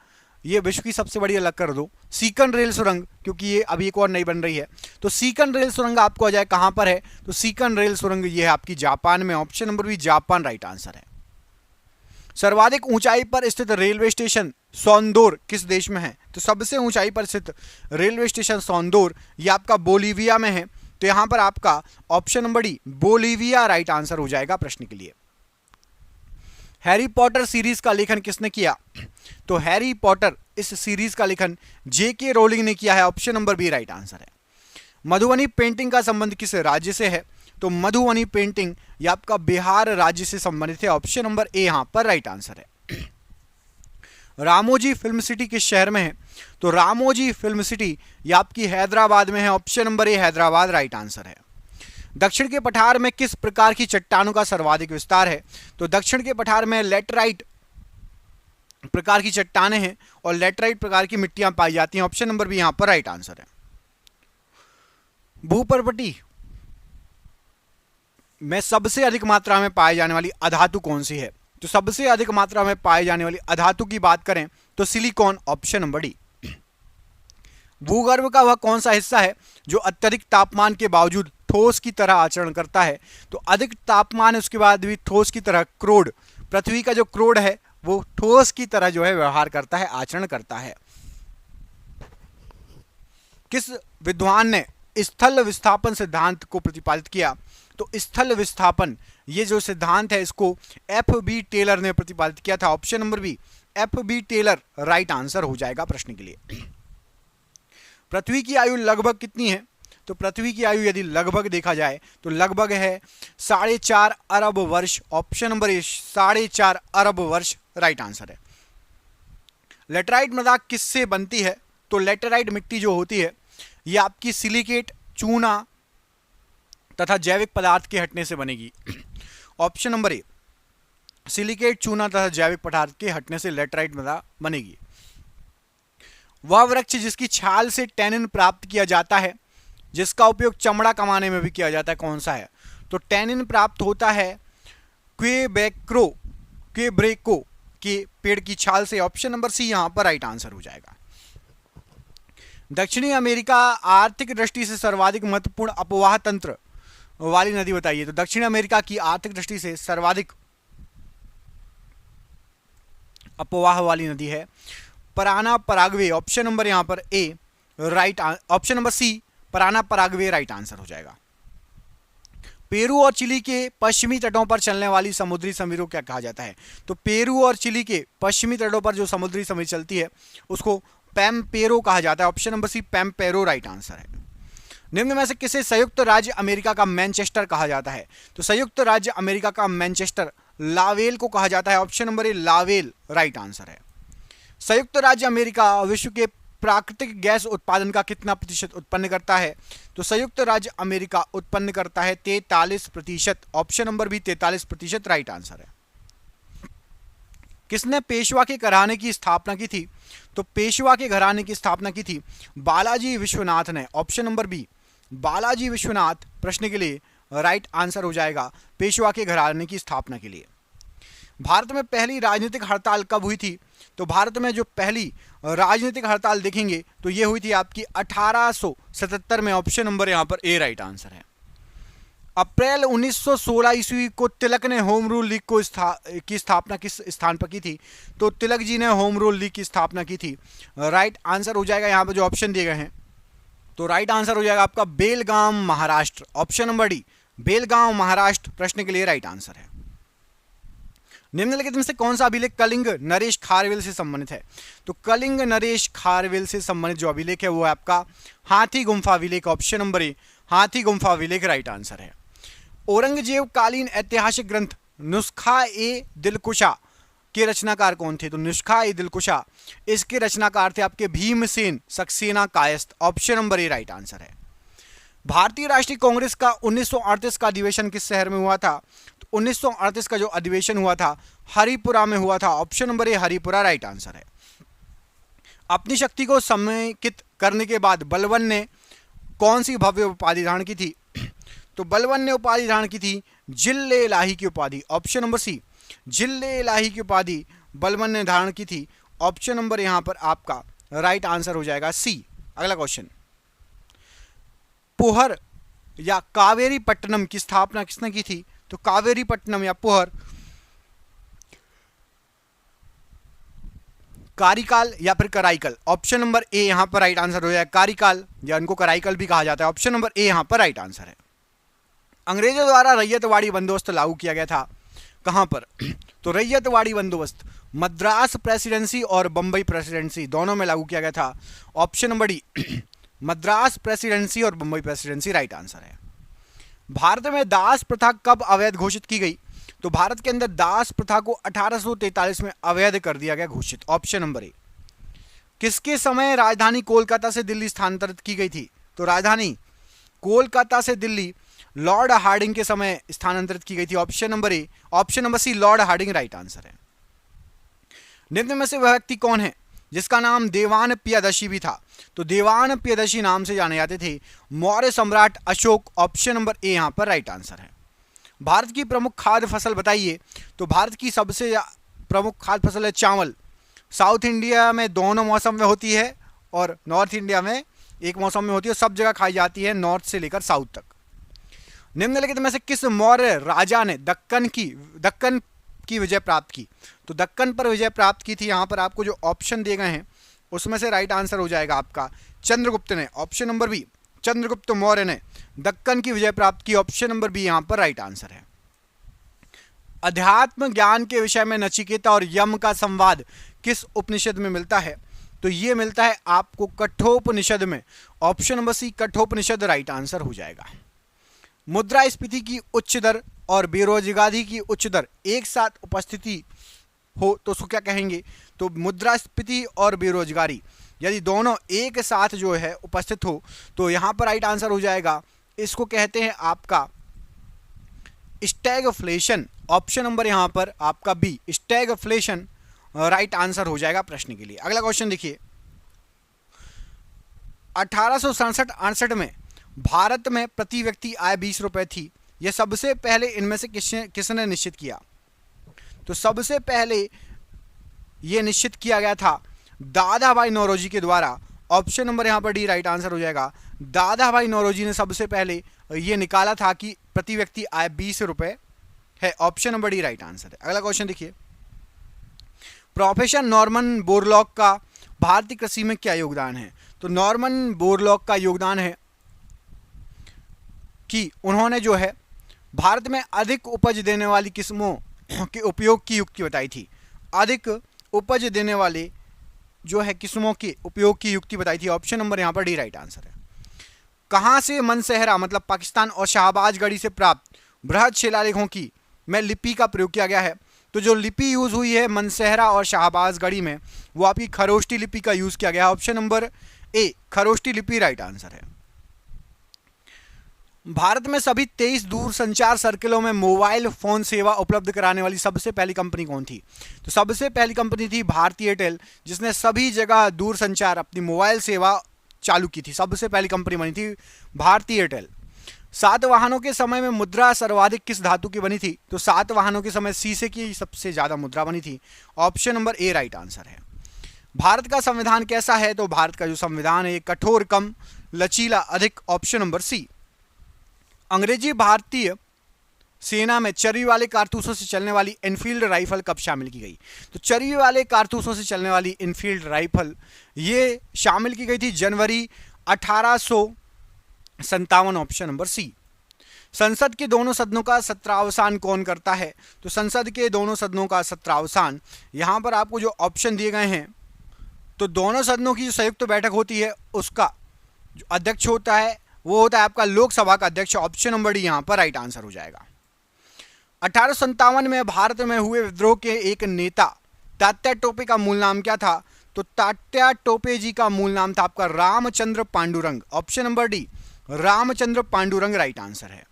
ये विश्व की सबसे बड़ी अलग कर दो, सीकन रेल सुरंग, क्योंकि ये अभी एक और नई बन रही है। तो सीकन रेल सुरंग आपको आ जाए कहां पर है? तो सीकन रेल सुरंग ये है आपकी जापान में। Option number B Japan right answer है। सर्वाधिक ऊंचाई पर स्थित रेलवे स्टेशन सोंदोर किस देश में है? तो सबसे ऊंचाई पर स्थित रेलवे स्टेशन सोंदोर ये आपका बोलीविया में है। तो यहां पर आपका option number D Bolivia right answer हो जाएगा प्रश्न के लिए। हैरी पॉटर सीरीज का लेखन किसने किया? तो हैरी पॉटर इस सीरीज का लेखन जेके रोलिंग ने किया है। Option number B right answer है। मधुबनी पेंटिंग का संबंध किस राज्य से है? तो मधुबनी पेंटिंग ये आपका बिहार राज्य से संबंधित है। ऑप्शन नंबर ए यहां पर राइट आंसर है। रामोजी फिल्म सिटी किस शहर में है? तो रामोजी फिल्म सिटी ये आपकी हैदराबाद में है। ऑप्शन नंबर ए हैदराबाद राइट आंसर है। दक्षिण के पठार में किस प्रकार की चट्टानों का सर्वाधिक विस्तार है? तो दक्षिण के पठार में लेटराइट प्रकार की चट्टानें हैं और लेटराइट प्रकार की मिट्टियां पाई जाती हैं। ऑप्शन नंबर बी यहां पर राइट आंसर है। भूपर्वती में सबसे अधिक मात्रा में पाई जाने वाली अधातु कौन सी है? तो सबसे अधिक मात्रा में पाई जाने वाली अधातु की बात करें तो सिलिकॉन। Option number D. भूगर्भ का वह कौन सा हिस्सा है जो अत्यधिक तापमान के बावजूद ठोस की तरह आचरण करता है? तो अधिक तापमान उसके बाद भी ठोस की तरह, क्रोड, पृथ्वी का जो क्रोड है वो ठोस की तरह जो है व्यवहार करता है, आचरण करता है। किस विद्वान ने स्थल विस्थापन सिद्धांत को प्रतिपादित किया? तो स्थल विस्थापन ये जो सिद्धांत है इसको एफ.बी. टेलर ने प्रतिपादित किया था। Option number B F B. Taylor right answer हो जाएगा प्रश्न के लिए। पृथ्वी की आयु लगभग कितनी है? तो पृथ्वी की आयु यदि लगभग देखा जाए तो लगभग है 4.5 अरब वर्ष। ऑप्शन नंबर ए 4.5 अरब वर्ष राइट आंसर है। लेटराइट मृदा किससे बनती है? तो लेटराइट मिट्टी जो होती है ये आपकी सिलिकेट, चूना तथा जैविक पदार्थ के हटने से बनेगी। ऑप्शन नंबर ए सिलिकेट, चूना तथा जैविक पदार्थ के हटने से लेटराइट मृदा बनेगी। वह वृक्ष जिसकी छाल से टैनिन प्राप्त किया जाता है, जिसका उपयोग चमड़ा कमाने में भी किया जाता है, कौन सा है? तो टैनिन प्राप्त होता है क्वेबेको के पेड़ की छाल से। ऑप्शन नंबर सी यहां पर राइट आंसर हो जाएगा। दक्षिणी अमेरिका आर्थिक दृष्टि से सर्वाधिक महत्वपूर्ण अपवाह तंत्र वाली नदी बताइए। तो दक्षिण अमेरिका की आर्थिक दृष्टि से सर्वाधिक अपवाह वाली नदी है पराना पराग्वे। ऑप्शन नंबर यहां पर A right, option number C Parana Paraguay right answer हो जाएगा। पेरू और चिली के पश्चिमी तटों पर चलने वाली समुद्री समीर को क्या कहा जाता है? तो पेरू और चिली के पश्चिमी तटों पर जो समुद्री समीर चलती है उसको पैम्पेरो कहा जाता है। Option number C Pampero right answer है। निम्न में से किसे संयुक्त राज्य अमेरिका का मैनचेस्टर कहा जाता है? तो संयुक्त राज्य अमेरिका का मैनचेस्टर लावेल को कहा जाता है। ऑप्शन नंबर ए लावेल राइट आंसर है। संयुक्त राज्य अमेरिका विश्व के प्राकृतिक गैस उत्पादन का कितना प्रतिशत उत्पन्न करता है? तो संयुक्त राज्य अमेरिका उत्पन्न करता है 43%। Option number B 43% right answer है। किसने पेशवा के घराने की स्थापना की थी? तो पेशवा के घराने की स्थापना की थी बालाजी विश्वनाथ ने। Option number B Balaji Vishwanath प्रश्न के लिए राइट आंसर हो जाएगा पेशवा के घराने की स्थापना के लिए। भारत में पहली राजनीतिक हड़ताल कब हुई थी? तो भारत में जो पहली राजनीतिक हड़ताल देखेंगे तो ये हुई थी आपकी 1877 में। ऑप्शन नंबर यहां पर ए राइट आंसर है। अप्रैल 1916 ईस्वी को तिलक ने होम रूल लीग की स्थापना किस स्थान पर की थी? तो तिलक जी ने होम रूल लीग की स्थापना की थी। राइट आंसर हो जाएगा यहाँ पर जो ऑप्शन दिए गए हैं, तो राइट आंसर हो जाएगा आपका बेलगाम महाराष्ट्र। ऑप्शन नंबर डी बेलगाम महाराष्ट्र प्रश्न के लिए राइट आंसर है। निम्नलिखित में से कौन सा अभिलेख कलिंग नरेश खारवेल से संबंधित है? तो कलिंग नरेश खारवेल से संबंधित जो अभिलेख है वो है आपका हाथी गुम्फा अभिलेख, ऑप्शन नंबर ए, हाथी गुम्फा अभिलेख राइट आंसर है। औरंगजेब कालीन ऐतिहासिक ग्रंथ नुस्खा ए दिलकुशा के रचनाकार कौन थे? तो नुस्खा ए दिलकुशा, इसके रचनाकार थे आपके भीमसेन सक्सेना कायस्थ, ऑप्शन नंबर ए राइट आंसर है। भारतीय राष्ट्रीय कांग्रेस का 1938 का अधिवेशन किस शहर में हुआ था? तो 1938 का जो अधिवेशन हुआ था हरिपुरा में हुआ था, ऑप्शन नंबर ए हरिपुरा राइट आंसर है। अपनी शक्ति को समेकित करने के बाद बलबन ने कौन सी भव्य उपाधि धारण की थी? तो बलबन ने उपाधि धारण की थी जिले इलाही की उपाधि, ऑप्शन नंबर सी, जिले इलाही की उपाधि बलबन ने धारण की थी, ऑप्शन नंबर यहां पर आपका राइट आंसर हो जाएगा सी। अगला क्वेश्चन, पुहर या कावेरी पट्टनम की स्थापना किसने की थी? तो कावेरी पट्टनम या पुहर कारिकाल या फिर कराईकल, ऑप्शन नंबर ए यहां पर राइट आंसर हो जाएगा कारिकाल, या इनको कराईकल भी कहा जाता है, ऑप्शन नंबर ए यहां पर राइट आंसर है। अंग्रेजों द्वारा रैयतवाड़ी बंदोबस्त लागू किया गया था कहां पर? तो रैयतवाड़ी बंदोबस्त मद्रास प्रेसिडेंसी और बंबई प्रेसिडेंसी दोनों में लागू किया गया था, option number D, Madras presidency और बंबई प्रेसिडेंसी राइट आंसर है। भारत में दास प्रथा कब अवैध घोषित की गई? तो भारत के अंदर दास प्रथा को 1843 में अवैध कर दिया गया घोषित, ऑप्शन नंबर ए। किसके समय राजधानी कोलकाता से दिल्ली स्थानांतरित की गई थी? तो राजधानी कोलकाता से दिल्ली लॉर्ड हार्डिंग के समय स्थानांतरित की गई थी, option number A, option number C Lord Hardinge right answer है। निम्न में से वह व्यक्ति कौन है जिसका नाम देवान प्रियदर्शी भी था? तो देवान प्रियदर्शी नाम से जाने जाते थे मौर्य सम्राट अशोक, ऑप्शन नंबर ए यहां पर राइट आंसर है। भारत की प्रमुख खाद्य फसल बताइए? तो भारत की सबसे प्रमुख खाद्य फसल है चावल। साउथ इंडिया में दोनों मौसम में होती है और नॉर्थ इंडिया में एक मौसम में होती है, सब जगह खाई जाती है नॉर्थ से लेकर साउथ तक। निम्नलिखित में से किस मौर्य राजा ने दक्कन की विजय प्राप्त की? तो दक्कन पर विजय प्राप्त की थी, यहां पर आपको जो ऑप्शन दिए गए हैं उसमें से राइट आंसर हो जाएगा आपका चंद्रगुप्त ने, option number B, Chandragupta Maurya ने दक्कन की विजय प्राप्त की, ऑप्शन नंबर बी यहां पर राइट आंसर है। अध्यात्म ज्ञान के विषय में नचिकेता और यम का संवाद किस उपनिषद में मिलता है? तो ये मिलता है आपको कठोपनिषद में, option number C Kathopanishad right answer हो जाएगा। मुद्रास्फीति की उच्च दर और बेरोजगारी की उच्च दर एक साथ उपस्थिति हो तो उसको क्या कहेंगे? तो मुद्रास्फीति और बेरोजगारी यदि दोनों एक साथ जो है उपस्थित हो तो यहां पर राइट आंसर हो जाएगा, इसको कहते हैं आपका स्टैगफ्लेशन, ऑप्शन नंबर यहां पर आपका बी स्टैगफ्लेशन राइट आंसर हो जाएगा प्रश्न के लिए। अगला क्वेश्चन देखिए, 1867-68 में भारत में प्रति व्यक्ति आय 20 रुपए थी, यह सबसे पहले इनमें से किसने निश्चित किया? तो सबसे पहले यह निश्चित किया गया था दादा भाई नौरोजी के द्वारा, ऑप्शन नंबर यहां पर डी राइट आंसर हो जाएगा। दादा भाई नौरोजी ने सबसे पहले यह निकाला था कि प्रति व्यक्ति आय 20 रुपए है, option number D right answer है। अगला क्वेश्चन देखिए, प्रोफेसर नॉर्मन बोरलॉग का भारतीय कृषि में क्या योगदान है? तो नॉर्मन बोरलॉग का योगदान है कि उन्होंने जो है भारत में अधिक उपज देने वाली किस्मों के उपयोग की युक्ति बताई थी, अधिक उपज देने वाले जो है किस्मों के उपयोग की युक्ति बताई थी, ऑप्शन नंबर यहां पर डी राइट आंसर है। कहां से मनसेहरा मतलब पाकिस्तान और शाहबाजगढ़ी से प्राप्त बृहद शिलालेखों की में लिपि का प्रयोग किया गया है? तो जो लिपि यूज हुई है मनसेहरा और शाहबाजगढ़ी में वो आपकी खरोष्टी लिपि का यूज किया गया है, ऑप्शन नंबर ए खरोष्टी लिपि राइट आंसर है। भारत में सभी 23 दूरसंचार सर्किलों में मोबाइल फोन सेवा उपलब्ध कराने वाली सबसे पहली कंपनी कौन थी? तो सबसे पहली कंपनी थी भारती एयरटेल, जिसने सभी जगह दूरसंचार अपनी मोबाइल सेवा चालू की थी, सबसे पहली कंपनी बनी थी भारती एयरटेल। सातवाहनों के समय में मुद्रा सर्वाधिक किस धातु की बनी थी? तो सातवाहनों के समय शीशे की सबसे ज्यादा मुद्रा बनी थी, ऑप्शन नंबर ए राइट आंसर है। भारत का संविधान कैसा है? तो भारत का जो संविधान है कठोर, कम, लचीला, अधिक, ऑप्शन नंबर सी। अंग्रेजी भारतीय सेना में चर्बी वाले कारतूसों से चलने वाली इनफील्ड राइफल कब शामिल की गई? तो चर्बी वाले कारतूसों से चलने वाली इनफील्ड राइफल ये शामिल की गई थी जनवरी 1857, ऑप्शन नंबर सी। संसद के दोनों सदनों का सत्रावसान कौन करता है? तो संसद के दोनों सदनों का सत्रावसान यहां पर आपको जो ऑप्शन दिए गए हैं, तो दोनों सदनों की जो संयुक्त बैठक होती है उसका जो अध्यक्ष होता है वो होता है आपका लोकसभा का अध्यक्ष। ऑप्शन नंबर डी यहां पर राइट आंसर हो जाएगा। 1857 में भारत में हुए विद्रोह के एक नेता तात्या टोपे का मूल नाम क्या था? तो तात्या टोपे जी का मूल नाम था आपका Ramchandra Pandurang. Option number D Ramchandra Pandurang right answer है।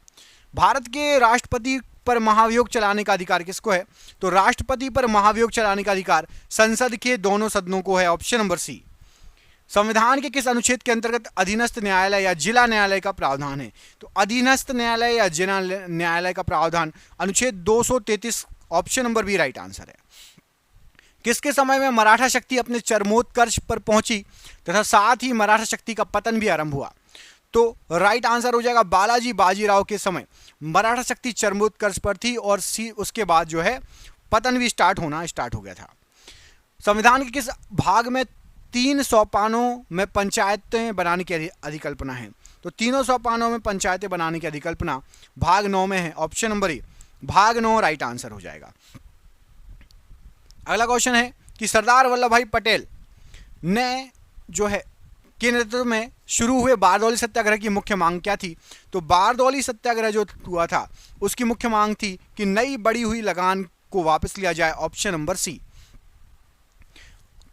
भारत के राष्ट्रपति पर महाभियोग चलाने का अधिकार किसको है? तो राष्ट्रपति पर महाभियोग चलाने का अधिकार संसद के दोनों सदनों को है। Option number C. संविधान के किस अनुच्छेद के अंतर्गत अधीनस्थ न्यायालय या जिला न्यायालय का प्रावधान है? तो अधीनस्थ न्यायालय या जिला न्यायालय का प्रावधान अनुच्छेद 233। Option number B right answer है। किसके समय में मराठा शक्ति अपने चरमोत्कर्ष पर पहुंची तथा साथ ही मराठा शक्ति का पतन भी आरंभ हुआ? तो राइट आंसर हो जाएगा बालाजी बाजीराव के समय मराठा शक्ति चरमोत्कर्ष पर थी और उसके बाद जो है पतन भी स्टार्ट हो गया था। संविधान के किस भाग में 3 सोपानों में पंचायतें बनाने की अधिकल्पना है? तो तीनों सोपानों में पंचायतें बनाने की अधिकल्पना भाग 9 में है। ऑप्शन नंबर ए भाग 9 राइट आंसर हो जाएगा। अगला क्वेश्चन है कि सरदार वल्लभ भाई पटेल ने जो है के नेतृत्व में शुरू हुए बारदौली सत्याग्रह की मुख्य मांग क्या थी? तो बारदौली सत्याग्रह जो हुआ था उसकी मुख्य मांग थी कि नई बढ़ी हुई लगान को वापस लिया जाए। Option number C.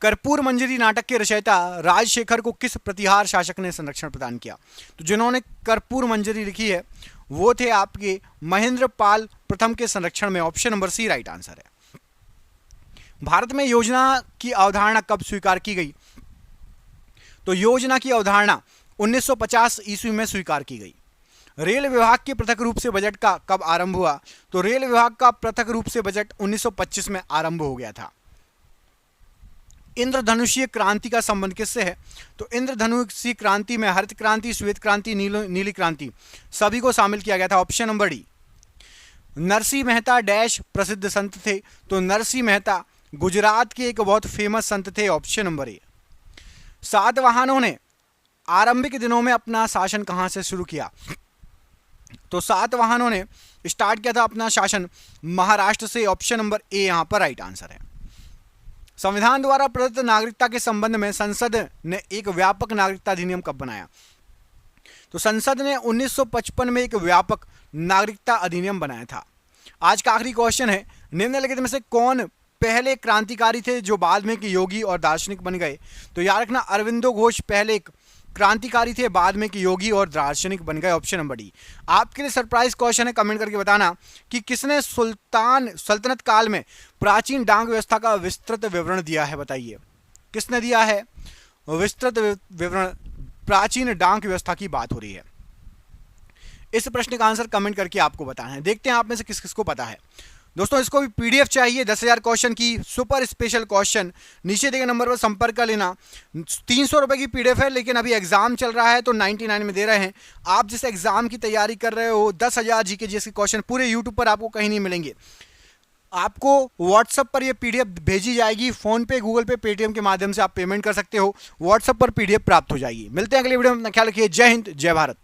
Karpur Manjari नाटक के रचयिता राजशेखर को किस प्रतिहार शासक ने संरक्षण प्रदान किया? तो जिन्होंने कर्पूर मंजरी लिखी है वो थे आपके महेंद्र पाल प्रथम के संरक्षण में। Option number C right answer है। भारत में योजना की अवधारणा कब स्वीकार की गई? तो योजना की अवधारणा 1950 ईस्वी में स्वीकार की गई। रेल विभाग के पृथक रूप से बजट का कब आरंभ हुआ? तो रेल विभाग का पृथक रूप से बजट 1925 में आरंभ हो गया था। इंद्रधनुषीय क्रांति का संबंध किससे है? तो इंद्रधनुषीय क्रांति में हरित क्रांति, श्वेत क्रांति, नीली क्रांति सभी को शामिल किया गया था। Option number D. Narsinh Mehta dash प्रसिद्ध संत थे? तो नरसिंह मेहता गुजरात के एक बहुत फेमस संत थे। ऑप्शन नंबर ए। सातवाहनों ने आरंभिक दिनों में अपना शासन कहां से शुरू किया? तो सातवाहनों ने स्टार्ट किया था अपना शासन महाराष्ट्र से। ऑप्शन नंबर ए यहां पर राइट आंसर है। संविधान द्वारा प्रदत्त नागरिकता के संबंध में संसद ने एक व्यापक नागरिकता अधिनियम कब बनाया? तो संसद ने 1955 में एक व्यापक नागरिकता अधिनियम बनाया था। आज का आखिरी क्वेश्चन है, निम्नलिखित में से कौन पहले क्रांतिकारी थे जो बाद में कि योगी और दार्शनिक बन गए? तो याद रखना अरविंदो घोष पहले एक क्रांतिकारी थे, बाद में कि योगी और दार्शनिक बन गए। Option number D. आपके लिए सरप्राइज क्वेश्चन है, कमेंट करके बताना कि किसने सल्तनत काल में प्राचीन डाक व्यवस्था का विस्तृत विवरण दिया है। बताइए किसने दिया है विस्तृत विवरण? प्राचीन डाक व्यवस्था की बात हो रही है। इस प्रश्न का आंसर कमेंट करके आपको बताना है। देखते हैं आप में से किस किस को पता है। दोस्तों इसको भी पीडीएफ चाहिए 10,000 क्वेश्चन की सुपर स्पेशल क्वेश्चन, नीचे दिए गए नंबर पर संपर्क कर लेना। 300 रुपये की पीडीएफ है, लेकिन अभी एग्जाम चल रहा है तो 99 में दे रहे हैं। आप जिस एग्जाम की तैयारी कर रहे हो 10,000 जीके जीएस के क्वेश्चन पूरे यूट्यूब पर आपको कहीं नहीं मिलेंगे। आपको व्हाट्सएप पर ये पीडीएफ भेजी जाएगी। फोन पे, गूगल पे, पेटीएम के माध्यम से आप पेमेंट कर सकते हो। व्हाट्सएप पर पीडीएफ प्राप्त हो जाएगी। मिलते हैं अगले वीडियो में। अपना ख्याल रखिए। जय हिंद, जय भारत।